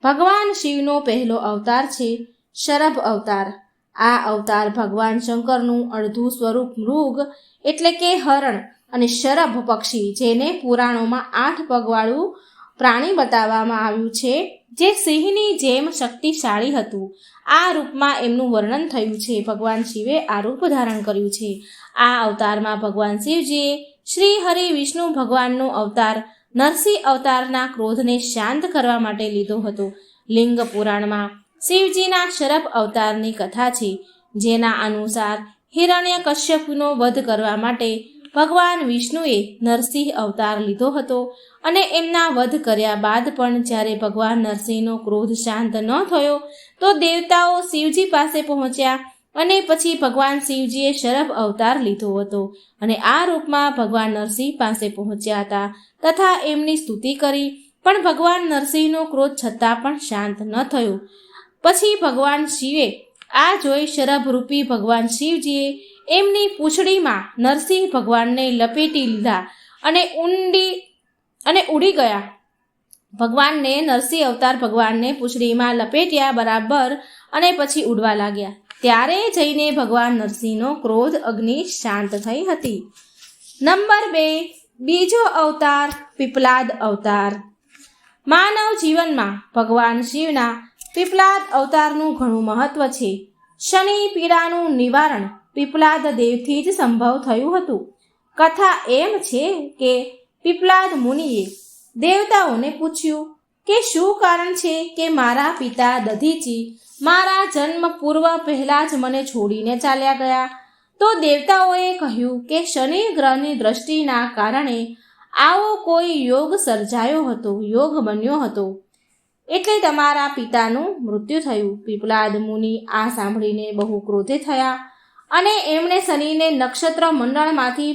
ભગવાન શિવનો પહેલો અવતાર છે શરભ અવતાર. આ અવતાર ભગવાન શંકરનું અડધું સ્વરૂપ મૃગ એટલે કે હરણ અને શરભ પક્ષી, જેને પુરાણોમાં 8 પગવાળું પ્રાણી બતાવવામાં આવ્યું છે, જે સિંહની જેમ શક્તિશાળી હતું. આ રૂપમાં એમનું વર્ણન થયું છે. ભગવાન શિવે આ રૂપ ધારણ કર્યું છે. આ અવતારમાં ભગવાન શિવજીએ શ્રી હરિ વિષ્ણુ ભગવાનનો અવતાર નરસિંહ અવતારના ક્રોધને શાંત કરવા માટે લીધો હતો. લિંગ પુરાણમાં શિવજીના શરભ અવતારની કથા છે, જેના અનુસાર હિરણ્યકશ્યપનો વધ કરવા માટે ભગવાન વિષ્ણુએ નરસિંહ અવતાર લીધો હતો. અને એમના વધ કર્યા બાદ પણ જ્યારે ભગવાન નરસિંહનો ક્રોધ શાંત ન થયો, તો દેવતાઓ શિવજી પાસે પહોંચ્યા અને પછી ભગવાન શિવજીએ શરભ અવતાર લીધો હતો અને આ રૂપમાં ભગવાન નરસિંહ પાસે પહોંચ્યા હતા તથા એમની સ્તુતિ કરી. પણ ભગવાન નરસિંહનો ક્રોધ છતાં પણ શાંત ન થયો. પછી ભગવાન શિવે આ જોઈ શરભરૂપી ભગવાન શિવજીએ એમની પૂંછડીમાં નરસિંહ ભગવાનને લપેટી લીધા અને ઉડી ગયા. ભગવાનને નરસિંહ અવતાર ભગવાનને પૂંછડીમાં લપેટ્યા બરાબર અને પછી ઉડવા લાગ્યા. ત્યારે જઈને ભગવાન નરસિંહનો ક્રોધ અગ્નિ શાંત થઈ હતી. નંબર 2, બીજો અવતાર પીપલાદ અવતાર. માનવ જીવનમાં ભગવાન શિવના પીપલાદ અવતારનું ઘણું મહત્વ છે. શનિ પીડાનું નિવારણ પીપલાદ દેવથી જ સંભવ થયું હતું. કથા એમ છે કે પીપલાદ મુનિએ દેવતાઓને પૂછ્યું કે શું કારણ છે કે મારા પિતા દધીચી મારા જન્મ પૂર્વ પહેલાં જ મને છોડીને ચાલ્યા ગયા. તો દેવતાઓએ કહ્યું કે શનિ ગ્રહની દ્રષ્ટિના કારણે આવો કોઈ યોગ સર્જાયો હતો, યોગ બન્યો હતો, એટલે તમારા પિતાનું મૃત્યુ થયું. પીપલાદ મુનિ આ સાંભળીને બહુ ક્રોધે થયા અને એમણે શનિને નક્ષત્ર મંડળમાંથી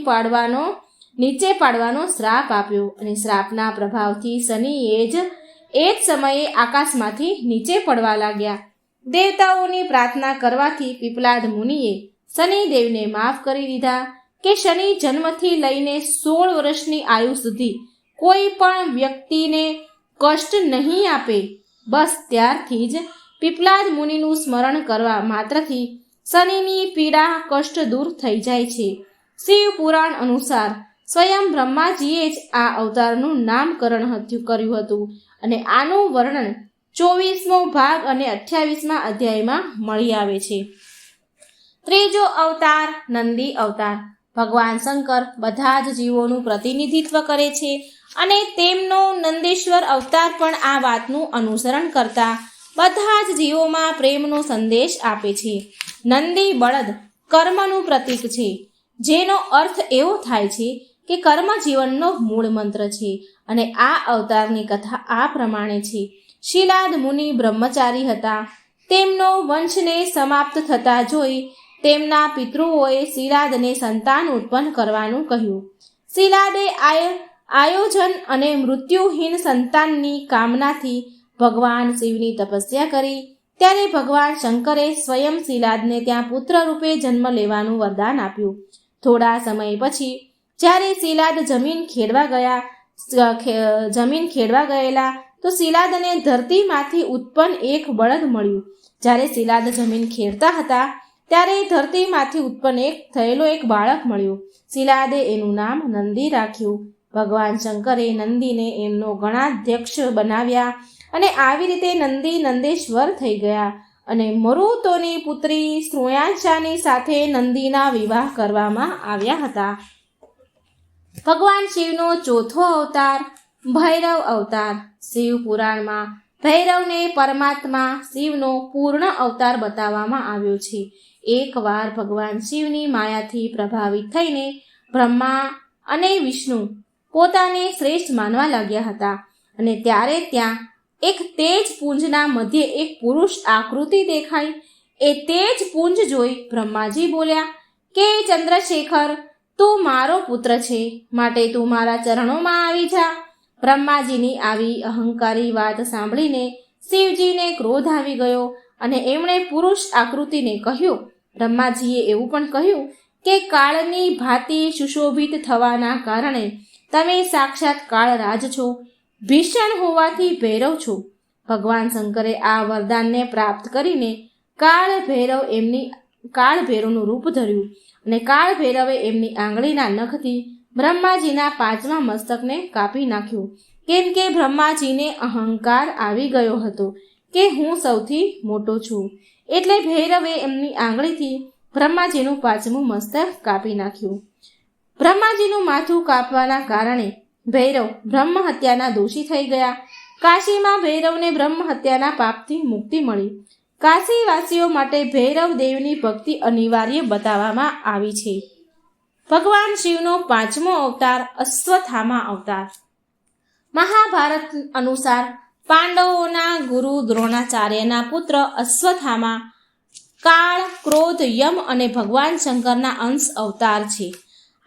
નીચે પાડવાનો શ્રાપ આપ્યો અને શ્રાપના પ્રભાવથી શનિ એ જ સમયે આકાશમાંથી નીચે પડવા લાગ્યા. દેવતાઓની પ્રાર્થના કરવાથી પીપલાદ મુનિએ શનિદેવને માફ કરી દીધા કે શનિ જન્મથી લઈને 16 વર્ષની આયુ સુધી કોઈ પણ વ્યક્તિને કષ્ટ નહીં આપે. બસ ત્યારથી જ પીપલાદ મુનિનું સ્મરણ કરવા માત્રથી શનિની પીડા કષ્ટ દૂર થઈ જાય છે. શિવ પુરાણ અનુસાર સ્વયં બ્રહ્માજીએ જ આ અવતારનું નામકરણ કર્યું હતું અને આનું વર્ણન 24મો ભાગ અને 28મા અધ્યાયમાં મળી આવે છે. ત્રીજો અવતાર નંદી અવતાર. ભગવાન શંકર બધા જ જીવોનું પ્રતિનિધિત્વ કરે છે અને તેમનો નંદીશ્વર અવતાર પણ આ વાતનું અનુસરણ કરતા બધા જ જીવોમાં પ્રેમનો સંદેશ આપે છે. નંદી બળદ કર્મનું પ્રતીક છે, જેનો અર્થ એવો થાય છે કે કર્મ જીવનનો મૂળ મંત્ર છે. અને આ અવતારની કથા આ પ્રમાણે છે. શિલાદ મુનિ બ્રહ્મચારી હતા. તેમનો વંશને સમાપ્ત થતા જોઈ તેમના પિતૃઓએ શિલાદને સંતાન ઉત્પન્ન કરવાનું કહ્યું. શિલાદે આયોજન અને મૃત્યુહીન સંતાનની કામનાથી ભગવાન શિવની તપસ્યા કરી. ત્યારે ભગવાન શંકરે સ્વયં શિલાદને ત્યાં પુત્ર રૂપે જન્મ લેવાનું વરદાન આપ્યું. થોડા સમય પછી જ્યારે શિલાદ જમીન ખેડવા ગયેલા તો શિલાદને ધરતીમાંથી ઉત્પન્ન એક બળદ મળ્યું. જ્યારે શિલાદ જમીન ખેડતા હતા ત્યારે ધરતીમાંથી ઉત્પન્ન થયેલો એક બાળક મળ્યો. શિલાદે એનું નામ નંદી રાખ્યું. ભગવાન શંકરે નંદીને એમનો ગણાધ્યક્ષ બનાવ્યા અને આવી રીતે નંદી નંદેશ્વર થઈ ગયા. અને મરુતોની પુત્રી શ્રુયાંશાની સાથે નંદીના વિવાહ કરવામાં આવ્યા હતા. ભગવાન શિવનો ચોથો અવતાર ભૈરવ અવતાર. શિવ પુરાણમાં ભૈરવને પરમાત્મા શિવનો પૂર્ણ અવતાર બતાવવામાં આવ્યો છે. એકવાર ભગવાન શિવની માયાથી પ્રભાવિત થઈને બ્રહ્મા અને વિષ્ણુ પોતાને શ્રેષ્ઠ માનવા લાગ્યા હતા. અને ત્યારે ત્યાં એક તેજ પુંજના મધ્યે એક પુરુષ આકૃતિ દેખાઈ. એ તેજ પુંજ જોઈ બ્રહ્માજી બોલ્યા કે ચંદ્રશેખર, તું મારો પુત્ર છે, માટે તું મારા ચરણોમાં આવી જા. બ્રહ્માજીની આવી અહંકારી વાત સાંભળીને શિવજીને ક્રોધ આવી ગયો અને એમણે પુરુષ આકૃતિને કહ્યું. બ્રહ્માજીએ એવું પણ કહ્યું કે કાળની ભાતિ સુશોભિત થવાના કારણે તમે સાક્ષાત કાળરાજ છો, ભીષણ હોવાથી ભૈરવ છો. ભગવાન શંકરે આ વરદાનને પ્રાપ્ત કરીને કાળ ભૈરવનું રૂપ ધર્યું અને કાળ ભૈરવે એમની આંગળીના નખથી બ્રહ્માજીના 5મા મસ્તકને કાપી નાખ્યું. કેમ કે બ્રહ્માજીને અહંકાર આવી ગયો હતો કે હું સૌથી મોટો છું. એટલે ભૈરવે એમની આંગળીથી બ્રહ્માજીનું 5મું મસ્તક કાપી નાખ્યું. બ્રહ્માજીનું માથું કાપવાના કારણે ભૈરવ બ્રહ્મ હત્યાના દોષી થઈ ગયા. કાશીમાં ભૈરવને બ્રહ્મ હત્યાના પાપથી મુક્તિ મળી. કાશીવાસીઓ માટે ભૈરવ દેવની ભક્તિ અનિવાર્ય બતાવવામાં આવી છે. ભગવાન શિવનો 5મો અવતાર અશ્વત્થામા અવતાર. મહાભારત અનુસાર પાંડવોના ગુરુ દ્રોણાચાર્યના પુત્ર અશ્વત્થામા કાળ, ક્રોધ, યમ અને ભગવાન શંકરના અંશ અવતાર છે.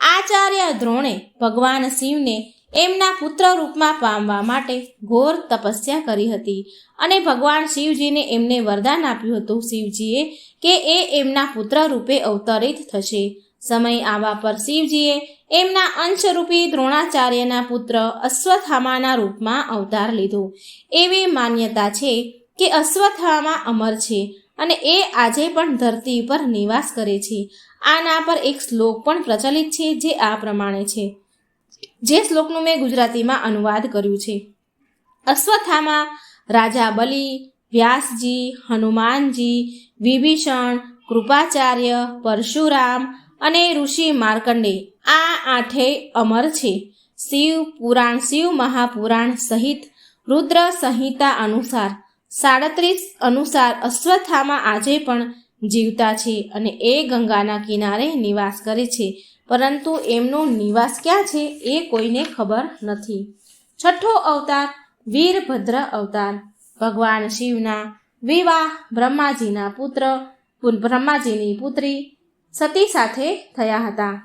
આચાર્ય દ્રોણે ભગવાન શિવને એમના પુત્ર રૂપમાં પામવા માટે ઘોર તપસ્યા કરી હતી અને ભગવાન શિવજીને એમને વરદાન આપ્યું હતું શિવજીએ કે એ એમના પુત્ર રૂપે અવતરિત થશે. સમય આવવા પર શિવજીએ એમના અંશરૂપી દ્રોણાચાર્યના પુત્ર અશ્વત્થામાના રૂપમાં અવતાર લીધો. એવી માન્યતા છે કે અશ્વત્થામા અમર છે અને એ આજે પણ ધરતી પર નિવાસ કરે છે. આના પર એક શ્લોક પણ પ્રચલિત છે જે આ પ્રમાણે છે, જે શ્લોકનું મેં ગુજરાતીમાં અનુવાદ કર્યું છે. અશ્વત્થામા રાજા બલિ, વ્યાસજી, હનુમાનજી, વિભીષણ, કૃપાચાર્ય, પરશુરામ અને ઋષિ માર્કંડે આ 8 અમર છે. શિવ પુરાણ, શિવ મહાપુરાણ સહિત રુદ્ર સંહિતા અનુસાર 37 અનુસાર અશ્વત્થામા આજે પણ જીવતા છે અને એ ગંગાના કિનારે નિવાસ કરે છે, પરંતુ એમનો નિવાસ ક્યાં છે એ કોઈને ખબર નથી. 6થો અવતાર વીરભદ્ર અવતાર. ભગવાન શિવના વિવાહ બ્રહ્માજીની પુત્રી સતી સાથે થયા હતા.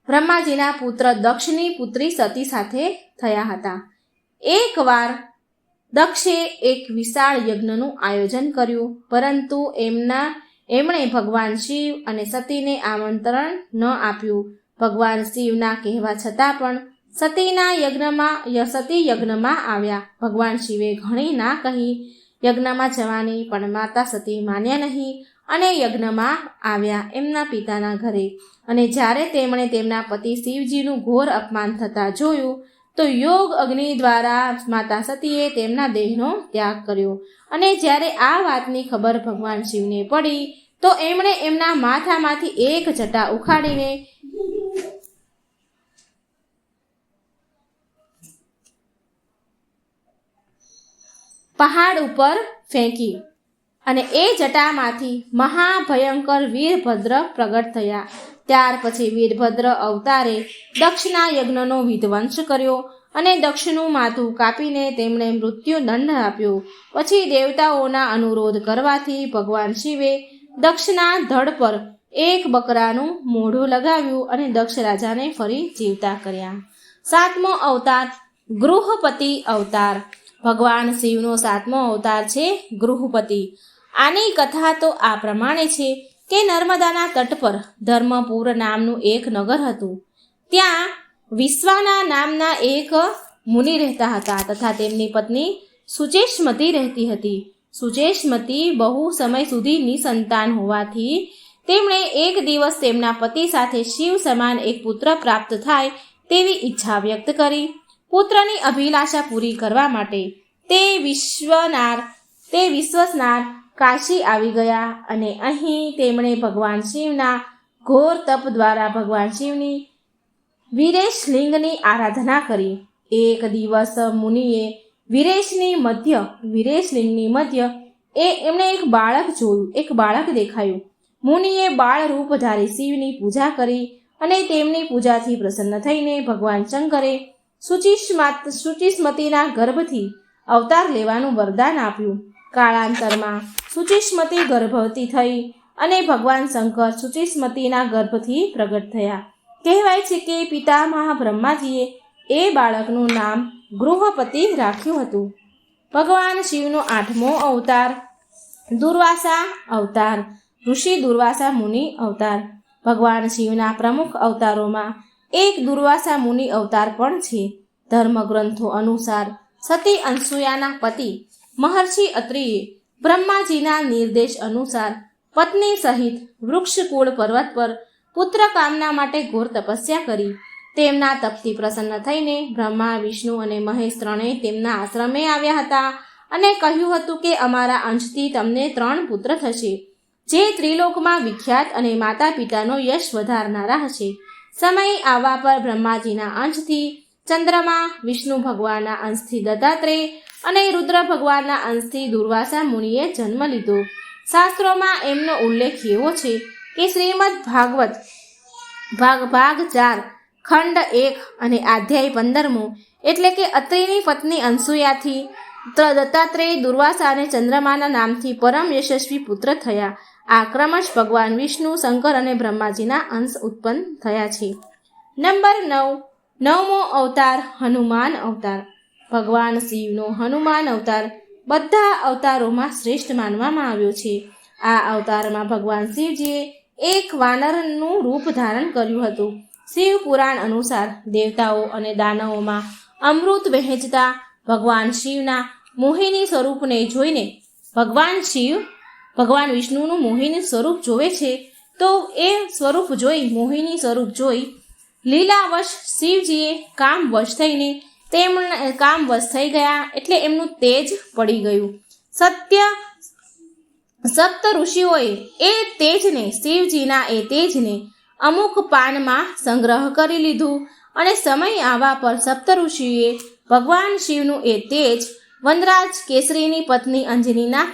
બ્રહ્માજીના પુત્ર દક્ષની પુત્રી સતી સાથે થયા હતા. એકવાર દક્ષે એક વિશાળ યજ્ઞનું આયોજન કર્યું, પરંતુ એમણે ભગવાન શિવ અને સતીને આમંત્રણ ન આપ્યું. ભગવાન શિવના કહેવા છતાં પણ સતી યજ્ઞમાં આવ્યા. ભગવાન શિવે ઘણી ના કહી યજ્ઞમાં જવાની, પણ માતા સતી માન્યા નહીં અને યજ્ઞમાં આવ્યા એમના પિતાના ઘરે. અને જ્યારે તેમણે તેમના પતિ શિવજીનું ઘોર અપમાન થતાં જોયું તો યોગ અગ્નિ દ્વારા માતા સતીએ તેમના દેહનો ત્યાગ કર્યો. અને જ્યારે આ વાતની ખબર ભગવાન શિવને પડી તો એમણે એમના માથામાંથી એક જટા ઉખાડીને પહાડ ઉપર ફેંકી અને એ જટામાંથી મહાભયંકર વીરભદ્ર પ્રગટ થયા. ત્યાર પછી વીરભદ્ર અવતારે દક્ષના યજ્ઞનો વિધ્વંસ કર્યો અને દક્ષનું માથું કાપીને તેમણે મૃત્યુદંડ આપ્યો. પછી દેવતાઓના અનુરોધ કરવાથી ભગવાન શિવે દક્ષના ધડ પર એક બકરાનું મોઢું લગાવ્યું અને દક્ષ રાજાને ફરી જીવતા કર્યા. 7મો અવતાર ગૃહપતિ અવતાર. ભગવાન શિવનો 7મો અવતાર છે ગૃહપતિ. આની કથા તો આ પ્રમાણે છે કે નર્મદાના તટ પર ધર્મપુર નામનું એક નગર હતું. ત્યાં વિશ્વાના નામના એક મુનિ રહેતા હતા તથા તેમની પત્ની સુચેષ્મતી રહેતી હતી. સુચેષ્મતી બહુ સમય સુધી નિસંતાન હોવાથી તેમણે એક દિવસ તેમના પતિ સાથે શિવ સમાન એક પુત્ર પ્રાપ્ત થાય તેવી ઈચ્છા વ્યક્ત કરી. પુત્રની અભિલાષા પૂરી કરવા માટે તે વિશ્વસનાર કાશી આવી ગયા અને અહીં તેમણે ભગવાન શિવના ઘોર તપ દ્વારા ભગવાન શિવની વીરેશલિંગની આરાધના કરી. એક દિવસ મુનિએ વીરેશલિંગની મધ્ય એમણે એક બાળક દેખાયું. મુનિએ બાળ રૂપધારી શિવની પૂજા કરી અને તેમની પૂજાથી પ્રસન્ન થઈને ભગવાન શંકરે સુચિષ્મતીના ગર્ભથી અવતાર લેવાનું વરદાન આપ્યું. કાળાંતરમાં સુચિષ્મતી ગર્ભવતી થઈ અને ભગવાન શંકર સુચિષ્મતીના ગર્ભથી પ્રગટ થયા. કહેવાય છે કે પિતામહ બ્રહ્માજીએ એ બાળકનું નામ ગૃહપતિ રાખ્યું હતું. ભગવાન શિવનો 8મો અવતાર દુર્વાસા અવતાર. ઋષિ દુર્વાસા મુનિ અવતાર. ભગવાન શિવના પ્રમુખ અવતારોમાં એક દુર્વાસા મુનિ અવતાર પણ છે. ધર્મગ્રંથો અનુસાર સતી અનસૂયાના પતિ મહર્ષિ અત્રિએ બ્રહ્માજીના નિર્દેશ અનુસાર પત્ની સહિત વૃક્ષકુળ પર્વત પર પુત્ર કામના માટે ઘોર તપસ્યા કરી. તેમના તપથી પ્રસન્ન થઈને બ્રહ્મા, વિષ્ણુ અને મહેશ ત્રણેય તેમના આશ્રમે આવ્યા હતા અને કહ્યું હતું કે અમારા અંશથી તમને 3 પુત્ર થશે, જે ત્રિલોકમાં વિખ્યાત અને માતા પિતાનો યશ વધારનારા હશે. સમય આવવા પર બ્રહ્માજીના અંશથી ચંદ્રમા, વિષ્ણુ ભગવાનના અંશથી દત્તાત્રેય અને રુદ્ર ભગવાનના અંશથી દુર્વાસા મુનિએ જન્મ લીધો. શાસ્ત્રોમાં એમનો ઉલ્લેખ એવો છે કે શ્રીમદ ભાગવત ભાગ 4 ખંડ 1 અને અધ્યાય 15મો એટલે કે અત્રિની પત્ની અનસૂયાથી દત્તાત્રેય, દુર્વાસા અને ચંદ્રમાના નામથી પરમ યશસ્વી પુત્ર થયા. આ ક્રમશ ભગવાન વિષ્ણુ, શંકર અને બ્રહ્માજીના અંશ ઉત્પન્ન થયા છે. નંબર 9મો અવતાર હનુમાન અવતાર. ભગવાન શિવનો હનુમાન અવતાર બધા અવતારોમાં શ્રેષ્ઠ માનવામાં આવ્યો છે. આ અવતારમાં ભગવાન શિવજીએ એક વાનરનું રૂપ ધારણ કર્યું હતું. શિવ પુરાણ અનુસાર દેવતાઓ અને દાનવોમાં અમૃત વહેંચતા ભગવાન શિવના મોહિની સ્વરૂપને જોઈને ભગવાન વિષ્ણુનું મોહિની સ્વરૂપ જોવે છે. તો એ મોહિની સ્વરૂપ જોઈ લીલાવશ શિવજીએ કામવશ થઈ ગયા એટલે એમનું તેજ પડી ગયું. સપ્ત ઋષિઓએ શિવજીના એ તેજને અમુક પાનમાં સંગ્રહ કરી લીધું અને સમય આવવા પર સપ્ત ઋષિઓએ ભગવાન શિવનું એ તેજ વનરાજ કેસરીની પત્ની અંજનીના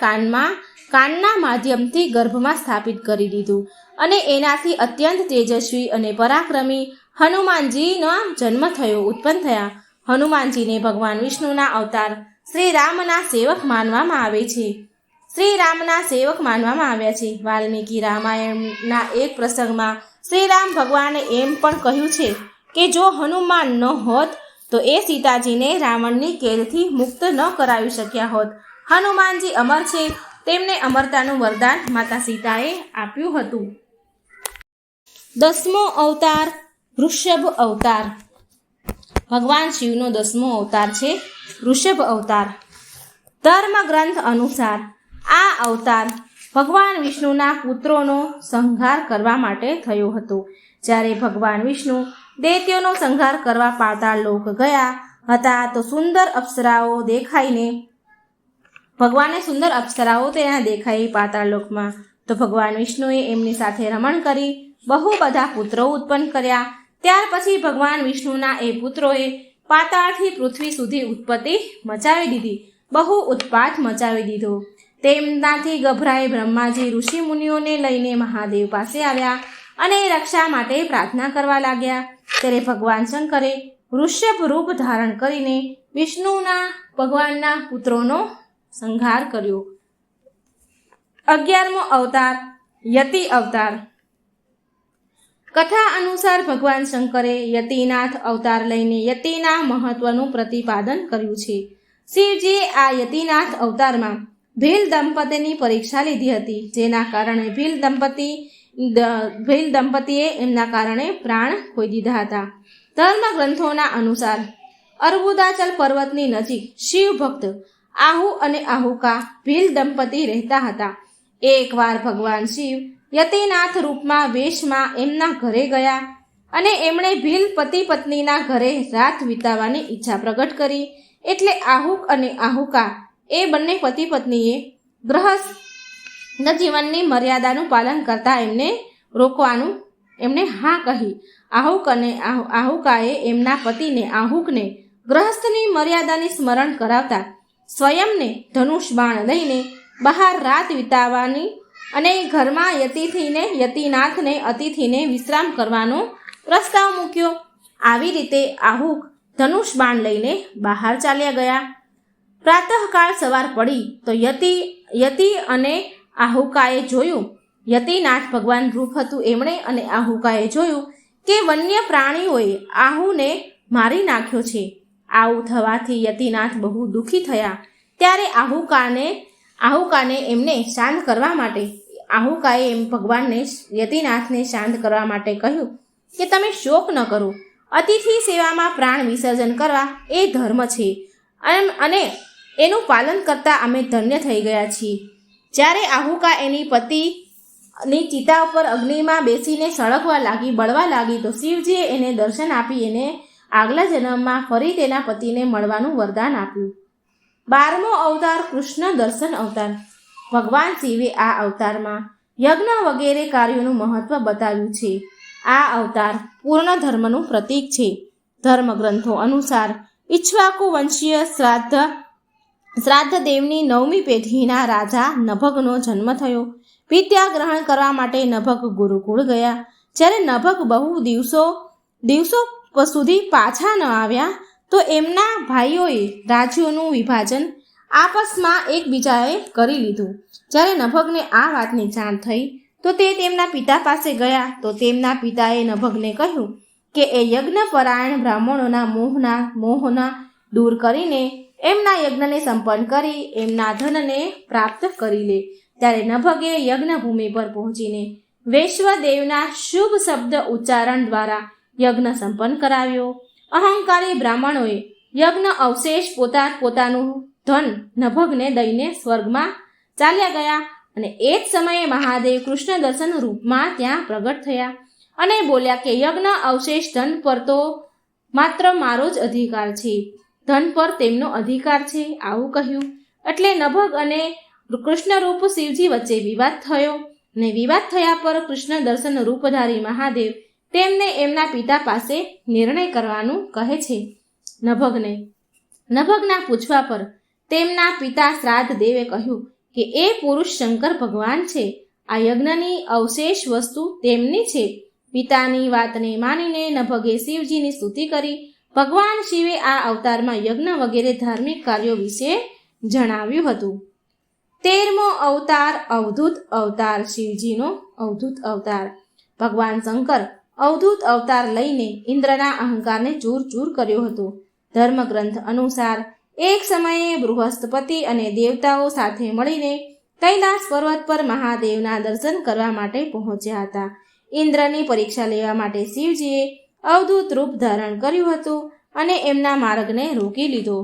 કાનના માધ્યમથી ગર્ભમાં સ્થાપિત કરી દીધું અને એનાથી અત્યંત તેજસ્વી અને પરાક્રમી હનુમાનજીનો જન્મ ઉત્પન્ન થયા. હનુમાનજીને ભગવાન વિષ્ણુના અવતાર શ્રી રામના સેવક માનવામાં આવ્યા છે. વાલ્મીકી રામાયણના એક પ્રસંગમાં શ્રી રામ ભગવાને એમ પણ કહ્યું છે કે જો હનુમાન ન હોત તો એ સીતાજીને રાવણની કેદથી મુક્ત ન કરાવી શક્યા હોત. હનુમાનજી અમર છે. તેમને અમરતાનું વરદાન માતા સીતાએ આપ્યું હતું. 10મો અવતાર વૃષભ અવતાર. ભગવાન શિવનો 10મો અવતાર છે વૃષભ અવતાર. ધર્મગ્રંથ અનુસાર આ અવતાર ભગવાન વિષ્ણુના પુત્રોનો સંહાર કરવા માટે થયો હતો. જ્યારે ભગવાન વિષ્ણુ દૈત્યોનો સંહાર કરવા પાતાળ લોક ગયા હતા તો ભગવાનને સુંદર અપ્સરાઓ તેના દેખાઈ પાતાળ લોકમાં. તો ભગવાન વિષ્ણુએ એમની સાથે રમણ કરી બહુ બધા પુત્રો ઉત્પન્ન કર્યા. ત્યાર પછી ભગવાન વિષ્ણુના એ પુત્રોએ પાતાળથી પૃથ્વી સુધી ઉત્પત્તિ મચાવી દીધી બહુ ઉત્પાત મચાવી દીધો. તેમનાથી ગભરાઈ બ્રહ્માજી ઋષિમુનિઓને લઈને મહાદેવ પાસે આવ્યા અને રક્ષા માટે પ્રાર્થના કરવા લાગ્યા. ત્યારે ભગવાન શંકરે વૃષભ રૂપ ધારણ કરીને ભગવાનના પુત્રોનો સંહાર કર્યો. 11મો અવતાર યતિ અવતાર. કથા અનુસાર ભગવાન શંકરે યતિનાથ અવતાર લઈને યતિના મહત્વનું પ્રતિપાદન કર્યું છે. શિવજીએ આ યતિનાથ અવતારમાં ભીલ દંપતીની પરીક્ષા લીધી હતી, જેના કારણે ભીલ દંપતીએ એમના કારણે પ્રાણ ખોઈ દીધા હતા. ધર્મ ગ્રંથોના અનુસાર અર્બુદાચલ પર્વતની નજીક શિવ ભક્ત આહુ અને આહુકા ભીલ દંપતી રહેતા હતા. એકવાર ભગવાન શિવ યતિનાથ રૂપમાં વેશમાં એમના ઘરે ગયા અને એમણે ભીલ પતિ પત્નીના ઘરે રાત વિતાવવાની ઈચ્છા પ્રગટ કરી. એટલે આહુક અને આહુકા એ બંને પતિ પત્નીએ ગ્રહસ્થ જીવનની મર્યાદાનું પાલન કરતા એમને રોકવાનું એમણે હા કહી. આહુક અને આહુકાએ એમના પતિને આહુકને ગ્રહસ્થની મર્યાદાની સ્મરણ કરાવતા સ્વયંને ધનુષ બાણ લઈને બહાર રાત વિતાવવાની અને ઘરમાં યતિનાથને અતિથિને વિશ્રામ કરવાનો પ્રસ્તાવ મૂક્યો. આવી રીતે આહુક ધનુષ બાણ લઈને બહાર ચાલ્યા ગયા. પ્રાતઃકાળ સવાર પડી તો યતિ અને આહુકાએ જોયું. યતિનાથ ભગવાન રૂપ હતું એમણે અને આહુકાએ જોયું કે વન્ય પ્રાણીઓએ આહુને મારી નાખ્યો છે. આવું થવાથી યતિનાથ બહુ દુઃખી થયા. ત્યારે આહુકાને એમને શાંત કરવા માટે આહુકાએ ભગવાનને યતિનાથને શાંત કરવા માટે કહ્યું કે તમે શોક ન કરો. અતિથિ સેવામાં પ્રાણ વિસર્જન કરવા એ ધર્મ છે અને એનું પાલન કરતા અમે ધન્ય થઈ ગયા છીએ. જ્યારે આહુકા એની પતિની ચિતા ઉપર અગ્નિમાં બેસીને બળવા લાગી તો શિવજીએ એને દર્શન આપી એને આગલા જન્મમાં ફરી તેના પતિને મળવાનું વરદાન આપ્યું. 12મો અવતાર કૃષ્ણ દર્શન અવતાર. ભગવાન શિવે આ અવતારમાં યજ્ઞ વગેરે કાર્યોનું મહત્વ બતાવ્યું છે. આ અવતાર પૂર્ણ ધર્મનું પ્રતીક છે. ધર્મ ગ્રંથો અનુસાર ઇક્ષ્વાકુ વંશીય શ્રાદ્ધ દેવની 9મી પેઢીના રાજા નભગનો જન્મ થયો. વિદ્યા ગ્રહણ કરવા માટે નભગ ગુરુકુળ ગયા. જ્યારે નભગ બહુ દિવસો સુધી પાછા ન આવ્યા તો એમના ભાઈઓએ રાજ્યોનું વિભાજન આપસમાં એકબીજાએ કરી લીધું. જ્યારે નભગને આ વાતની જાણ થઈ તો તે તેમના પિતા પાસે ગયા તો તેમના પિતાએ નભગને કહ્યું કે એ યજ્ઞપરાયણ બ્રાહ્મણોના મોહના દૂર કરીને એમના યજ્ઞને સંપન્ન કરી એમના ધનને પ્રાપ્ત કરી લે. ત્યારે નભગે યજ્ઞભૂમિ પર પહોંચીને વૈશ્વદેવના શુભ શબ્દ ઉચ્ચારણ દ્વારા યજ્ઞ સંપન્ન કરાવ્યો. અહંકારી બ્રાહ્મણોએ યજ્ઞ અવશેષ પોતાનું ધન નભગને દઈને સ્વર્ગમાં ચાલ્યા ગયા અને એ જ સમયે મહાદેવ કૃષ્ણ દર્શન રૂપમાં ત્યાં પ્રગટ થયા અને બોલ્યા કે યજ્ઞ અવશેષ ધન પર તો માત્ર મારો જ અધિકાર છે, ધન પર તેમનો અધિકાર છે, આવું કહ્યું. એટલે નભગ અને કૃષ્ણરૂપ શિવજી વચ્ચે વિવાદ થયો અને વિવાદ થયા પર કૃષ્ણ દર્શન રૂપધારી મહાદેવ તેમને એમના પિતા પાસે નિર્ણય કરવાનું કહે છે. નભગના પૂછવા પર તેમના પિતા શ્રાદ્ધ દેવે કહ્યું કે એ પુરુષ શંકર ભગવાન છે, આ યજ્ઞની અવશેષ વસ્તુ તેમની છે. પિતાની વાતને માનીને નભગે શિવજીની સ્તુતિ કરી. ભગવાન શિવે આ અવતારમાં યજ્ઞ વગેરે ધાર્મિક કાર્યો વિશે જણાવ્યું હતું. 13મો અવતાર અવધૂત અવતાર. શિવજીનો અવધૂત અવતાર. ભગવાન શંકર અવધૂત અવતાર લઈને ઇન્દ્રના અહંકારને ચૂર કર્યો હતો. ધર્મગ્રંથ અનુસાર એક સમયે બૃહસ્પતિ અને દેવતાઓ સાથે મળીને કૈલાસ પર્વત પર મહાદેવના દર્શન કરવા માટે પહોંચ્યા હતા. ઇન્દ્રની પરીક્ષા લેવા માટે શિવજીએ અવધૂત રૂપ ધારણ કર્યું હતું અને એમના માર્ગને રોકી લીધો.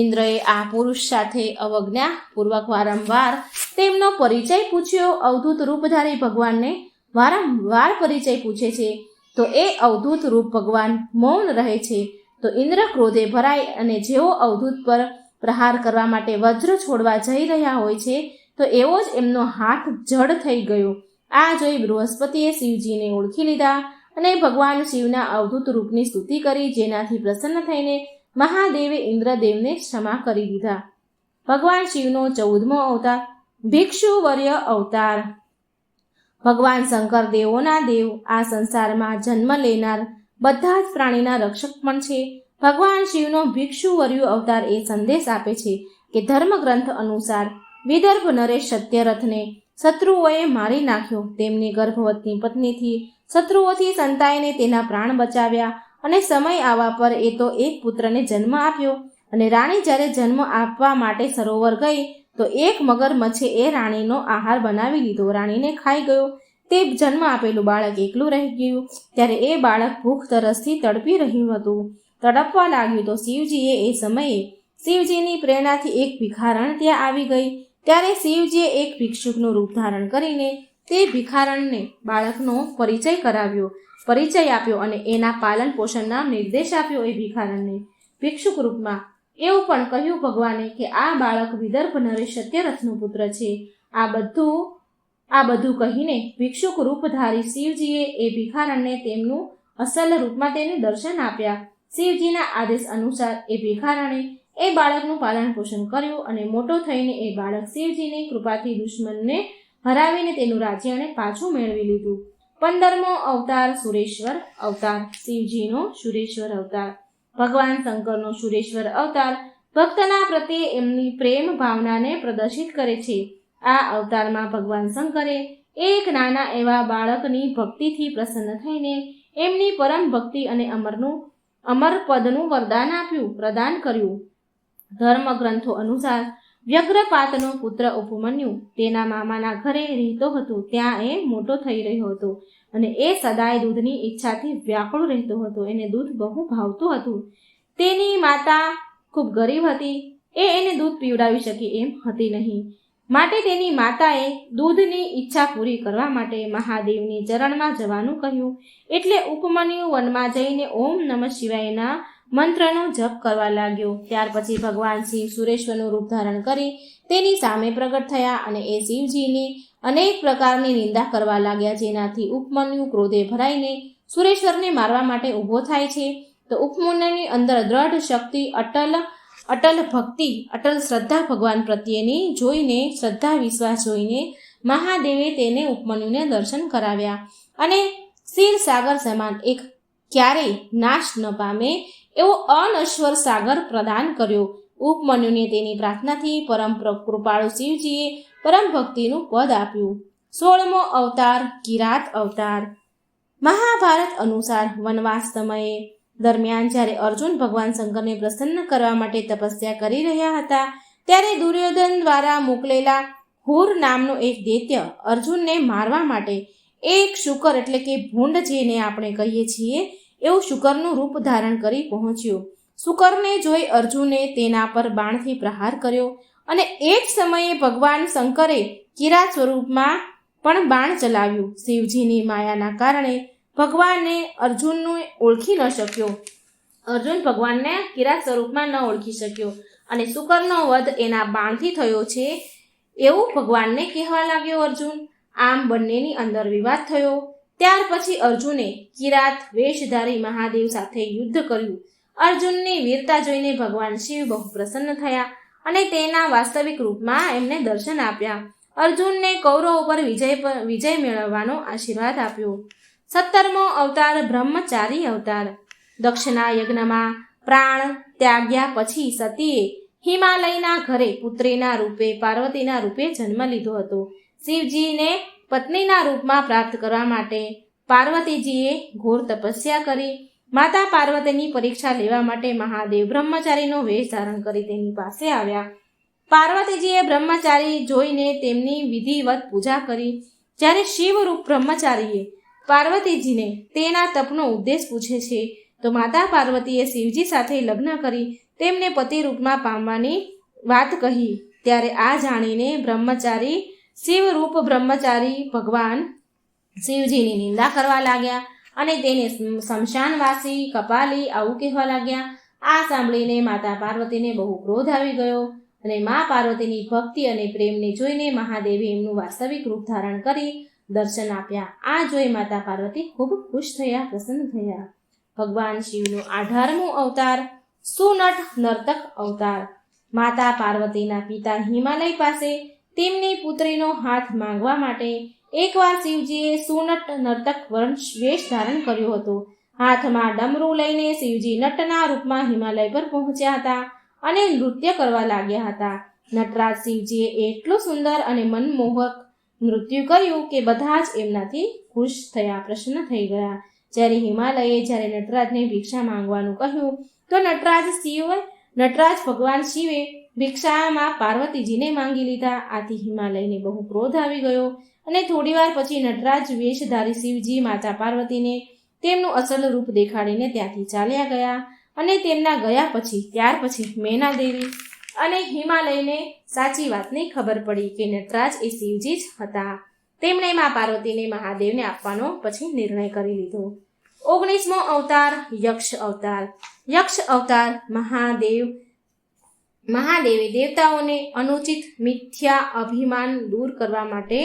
ઇન્દ્રએ આ પુરુષ સાથે અવજ્ઞાપૂર્વક વારંવાર તેમનો પરિચય પૂછ્યો. અવધૂત રૂપધારી ભગવાનને વારંવાર પરિચય પૂછે છે તો એ અવધૂત રૂપ ભગવાન મૌન રહે છે તો ઇન્દ્ર ક્રોધે ભરાય અને જેઓ અવધૂત પર પ્રહાર કરવા માટે વજ્ર છોડવા જઈ રહ્યા હોય છે તો એવો જ એમનો હાથ જડ થઈ ગયો. આ જોઈ બૃહસ્પતિએ શિવજીને ઓળખી લીધા અને ભગવાન શિવના અવધૂત રૂપની સ્તુતિ કરી, જેનાથી પ્રસન્ન થઈને મહાદેવે ઇન્દ્રદેવને ક્ષમા કરી દીધા. ભગવાન શિવનો 14મો અવતાર ભિક્ષુવર્ય અવતાર. ભગવાન શંકર દેવોના દેવ, આ સંસારમાં જન્મ લેનાર બધા જ પ્રાણીના રક્ષક પણ છે. ભગવાન શિવનો ભિક્ષુવર્ય અવતાર એ સંદેશ આપે છે કે ધર્મગ્રંથ અનુસાર વિદર્ભ નરેશ સત્યરથને શત્રુઓએ મારી નાખ્યો. તેમની ગર્ભવતી પત્નીથી શત્રુઓથી સંતાઈને તેના પ્રાણ બચાવ્યા અને સમય આવવા પર એ તો એક પુત્રને જન્મ આપ્યો. અને રાણી જ્યારે જન્મ આપવા માટે સરોવર ગઈ તો એક મગરમચ્છે એ રાણીનો આહાર બનાવી લીધો. રાણીને ખાઈ ગયો. તે જન્મ આપેલું બાળક એકલું રહી ગયું. ત્યારે એ બાળક ભૂખ તરસથી તડપી રહ્યું હતું. તડપવા લાગ્યું તો શિવજીએ એ સમયે શિવજીની પ્રેરણાથી એક ભિખારણ ત્યાં આવી ગઈ. ત્યારે શિવજીએ એક ભિક્ષુકનું રૂપ ધારણ કરીને તે ભિખારણને બાળકનો પરિચય આપ્યો અને એના પાલન પોષણના નિર્દેશ આપ્યો. એ ભિખારણને ભિક્ષુક રૂપમાં એવું પણ કહ્યું ભગવાને કે આ બાળક વિદર્ભ નરેશ સત્યરથનો પુત્ર છે. આ બધું કહીને ભિક્ષુક રૂપધારી શિવજીએ એ ભિખારણને તેમનું અસલ રૂપમાં તેને દર્શન આપ્યા. શિવજીના આદેશ અનુસાર એ ભિખારણે એ બાળકનું પાલન પોષણ કર્યું અને મોટો થઈને એ બાળક શિવજીની કૃપાથી દુશ્મનને હરાવીને તેનું રાજ્ય એણે પાછું મેળવી લીધું. 15મો અવતાર સુરેશ્વર અવતાર. શિવજીનો સુરેશ્વર અવતાર. ભગવાન શંકરનો સુરેશ્વર અવતાર ભક્તના પ્રત્યે એમની પ્રેમ ભાવનાને પ્રદર્શિત કરે છે. આ અવતારમાં ભગવાન શંકરે એક નાના એવા બાળકની ભક્તિથી પ્રસન્ન થઈને એમની પરમ ભક્તિ અને અમર પદનું પ્રદાન કર્યું. ધર્મગ્રંથો અનુસાર વ્યગ્રપાતનો પુત્ર ઉપમન્યુ તેના મામાના ઘરે રહેતો હતો. ત્યાં એ મોટો થઈ રહ્યો હતો અને એ સદાય દૂધની ઈચ્છાથી વ્યાકુળ રહેતો હતો. એને દૂધ બહુ ભાવતું હતું. તેની માતા ખૂબ ગરીબ હતી. એને દૂધ પીવડાવી શકે એમ હતી નહીં. માટે તેની માતાએ દૂધની ઈચ્છા પૂરી કરવા માટે મહાદેવની ચરણમાં જવાનું કહ્યું. એટલે ઉપમન્યુ વનમાં જઈને ઓમ નમઃ શિવાયના મંત્રનો જપ કરવા લાગ્યો. ત્યાર પછી ભગવાન શિવ સુરેશ્વરનું રૂપ ધારણ કરી તેની સામે પ્રગટ થયા અને એ શિવજીની અનેક પ્રકારની નિંદા કરવા લાગ્યા. જેનાથી ઉપમન્યુ ક્રોધે ભરાઈને સુરેશ્વરને મારવા માટે ઊભો થાય છે. તો ઉપમન્યુની અંદર દ્રઢ શક્તિ, અટલ ભક્તિ, અટલ શ્રદ્ધા ભગવાન પ્રત્યેની જોઈને, શ્રદ્ધા વિશ્વાસ જોઈને મહાદેવે તેને ઉપમન્યુને દર્શન કરાવ્યા અને ક્ષીરસાગર સમાન એક ક્યારેય નાશ ન પામે એવો અનશ્વર સાગર પ્રદાન કર્યો. ઉપમન્યુને તેની પ્રાર્થનાથી પરમ કૃપાળુ શિવજીએ પરમ ભક્તિનું પદ આપ્યું. 16મો અવતાર કિરાત અવતાર. મહાભારત અનુસાર વનવાસ સમયે દરમિયાન જ્યારે અર્જુન ભગવાન શંકરને પ્રસન્ન કરવા માટે તપસ્યા કરી રહ્યા હતા ત્યારે દુર્યોધન દ્વારા મોકલેલા હુર નામનો એક દૈત્ય અર્જુનને મારવા માટે એક શુકર એટલે કે ભૂંડ જેને આપણે કહીએ છીએ એવું શુકરનું રૂપ ધારણ કરી પહોંચ્યો. શુકરને જોઈ અર્જુને તેના પર બાણથી પ્રહાર કર્યો અને એક સમયે ભગવાન શંકરે કિરાત સ્વરૂપમાં પણ બાણ ચલાવ્યું. શિવજીની માયાના કારણે ભગવાનને અર્જુનને ઓળખી ન શક્યો. અર્જુન ભગવાનને કિરાત સ્વરૂપમાં ન ઓળખી શક્યો અને શુકરનો વધ એના બાણથી થયો છે એવું ભગવાનને કહેવા લાગ્યો અર્જુન. આમ બંનેની અંદર વિવાદ થયો. ત્યાર પછી અર્જુને કિરાત વેશધારી મહાદેવ સાથે યુદ્ધ કર્યું. અર્જુનની વીરતા જોઈને ભગવાન શિવ બહુ પ્રસન્ન થયા અને તેના વાસ્તવિક રૂપમાં એમને દર્શન આપ્યા. અર્જુનને કૌરવ ઉપર વિજય મેળવવાનો આશીર્વાદ આપ્યો. 17મો અવતાર બ્રહ્મચારી અવતાર. દક્ષના યજ્ઞમાં પ્રાણ ત્યાગ્યા પછી સતીએ હિમાલયના ઘરે પુત્રીના રૂપે પાર્વતીના રૂપે જન્મ લીધો હતો. શિવજીને પત્નીના રૂપમાં પ્રાપ્ત કરવા માટે પાર્વતીજીએ ઘોર તપસ્યા કરી. માતા પાર્વતીની પરીક્ષા લેવા માટે મહાદેવ બ્રહ્મચારીનો વેશ ધારણ કરી તેની પાસે આવ્યા. પાર્વતીજીએ બ્રહ્મચારી જોઈને તેમની વિધિવત પૂજા કરી. જ્યારે શિવરૂપ બ્રહ્મચારીએ પાર્વતીજીને તેના તપનો ઉદ્દેશ પૂછે છે તો માતા પાર્વતીએ શિવજી સાથે લગ્ન કરી તેમને પતિ રૂપમાં પામવાની વાત કહી. ત્યારે આ જાણીને બ્રહ્મચારી શિવરૂપ બ્રહ્મચારી ભગવાન શિવજીની નિંદા કરવા લાગ્યા અને તેને શમશાનવાસી કપાલી આવું કહેવા લાગ્યા. આ સાંભળીને માતા પાર્વતીને બહુ ક્રોધ આવી ગયો અને મા પાર્વતીની ભક્તિ અને પ્રેમને જોઈને મહાદેવે એમનું વાસ્તવિક રૂપ ધારણ કરી દર્શન આપ્યા. આ જોઈ માતા પાર્વતી ખૂબ ખુશ થયા, પ્રસન્ન થયા. ભગવાન શિવનો 18મો અવતાર સુનટ નર્તક અવતાર. માતા પાર્વતીના પિતા હિમાલય પાસે તેમની પુત્રીનો હાથ માંગવા માટે એકવાર શિવજીએ સુનટ નર્તક વેશ ધારણ કર્યો હતો. હાથમાં ડમરું લઈને શિવજી નટના રૂપમાં હિમાલય પર પહોંચ્યા હતા અને નૃત્ય કરવા લાગ્યા હતા. નટરાજ શિવજીએ એટલું સુંદર અને મનમોહક નૃત્ય કર્યું કે બધા જ એમનાથી ખુશ થયા, પ્રસન્ન થઈ ગયા. જ્યારે હિમાલયે જ્યારે નટરાજને ભિક્ષા માંગવાનું કહ્યું તો નટરાજ ભગવાન શિવે ભિક્ષામાં પાર્વતીજીને માંગી લીધા. આથી હિમાલયને બહુ ક્રોધ આવી ગયો અને થોડીવાર પછી નટરાજ વેશધારી શિવજી માતા પાર્વતીને તેમનું અસલ રૂપ દેખાડીને ત્યાંથી ચાલ્યા ગયા. અને તેમના ગયા પછી ત્યાર પછી મેના દેવી અને હિમાલયને સાચી વાતની ખબર પડી કે નટરાજ એ શિવજી જ હતા. તેમણે મા પાર્વતીને મહાદેવને આપવાનો પછી નિર્ણય કરી લીધો. 19મો અવતાર યક્ષ અવતાર. યક્ષ અવતાર મહાદેવે દેવતાઓને અનુચિત મિથ્યા અભિમાન દૂર કરવા માટે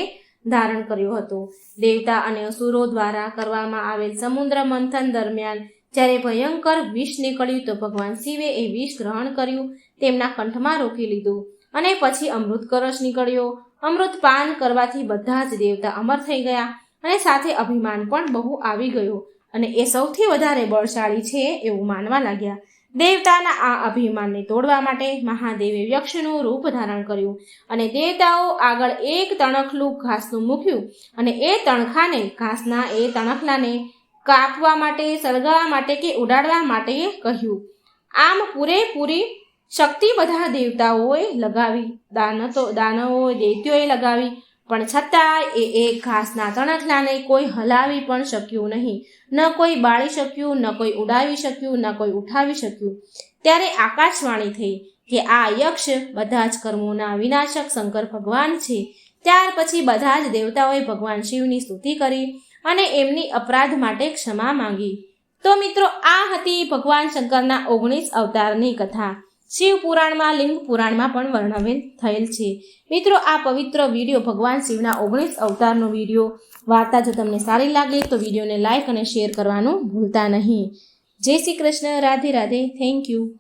ધારણ કર્યો હતો. દેવતા અને અસુરો દ્વારા કરવામાં આવેલ સમુદ્ર મંથન દરમિયાન જ્યારે ભયંકર વિષ નીકળ્યું તો ભગવાન શિવે એ વિષ ગ્રહણ કર્યું, તેમના કંઠમાં રોકી લીધું અને પછી અમૃત કળશ નીકળ્યો. અમૃત પાન કરવાથી બધા જ દેવતા અમર થઈ ગયા અને સાથે અભિમાન પણ બહુ આવી ગયો અને એ સૌથી વધારે બળશાળી છે એવું માનવા લાગ્યા. દેવતાના આ અભિમાનને તોડવા માટે મહાદેવે યક્ષનું રૂપ ધારણ કર્યું અને દેવતાઓ આગળ એક તણખલું ઘાસનું મૂક્યું અને એ તણખલાને કાપવા માટે, સળગાવવા માટે કે ઉડાડવા માટે કહ્યું. આમ પૂરેપૂરી શક્તિ બધા દેવતાઓએ લગાવી, દાનવોએ દૈત્યોએ લગાવી, પણ છતાં એ ઘાસના તણખલાને કોઈ હલાવી પણ શક્યું નહીં. ન કોઈ બાળી શક્યું, ન કોઈ ઉડાવી શક્યું, ન કોઈ ઉઠાવી શક્યું. ત્યારે આકાશવાણી થઈ કે આ યક્ષ બધા જ કર્મોના વિનાશક શંકર ભગવાન છે. ત્યાર પછી બધા જ દેવતાઓએ ભગવાન શિવની સ્તુતિ કરી અને એમની અપરાધ માટે ક્ષમા માંગી. તો મિત્રો, આ હતી ભગવાન શંકરના 19 અવતારની કથા. શિવ પુરાણમાં, લિંગ પુરાણમાં પણ વર્ણવેલ થયેલ છે. મિત્રો, આ પવિત્ર વિડીયો ભગવાન શિવના 19 અવતારનો વિડીયો વાર્તા જો તમને સારી લાગે તો વિડીયોને લાઇક અને શેર કરવાનું ભૂલતા નહીં. જય શ્રી કૃષ્ણ. રાધે રાધે. Thank you.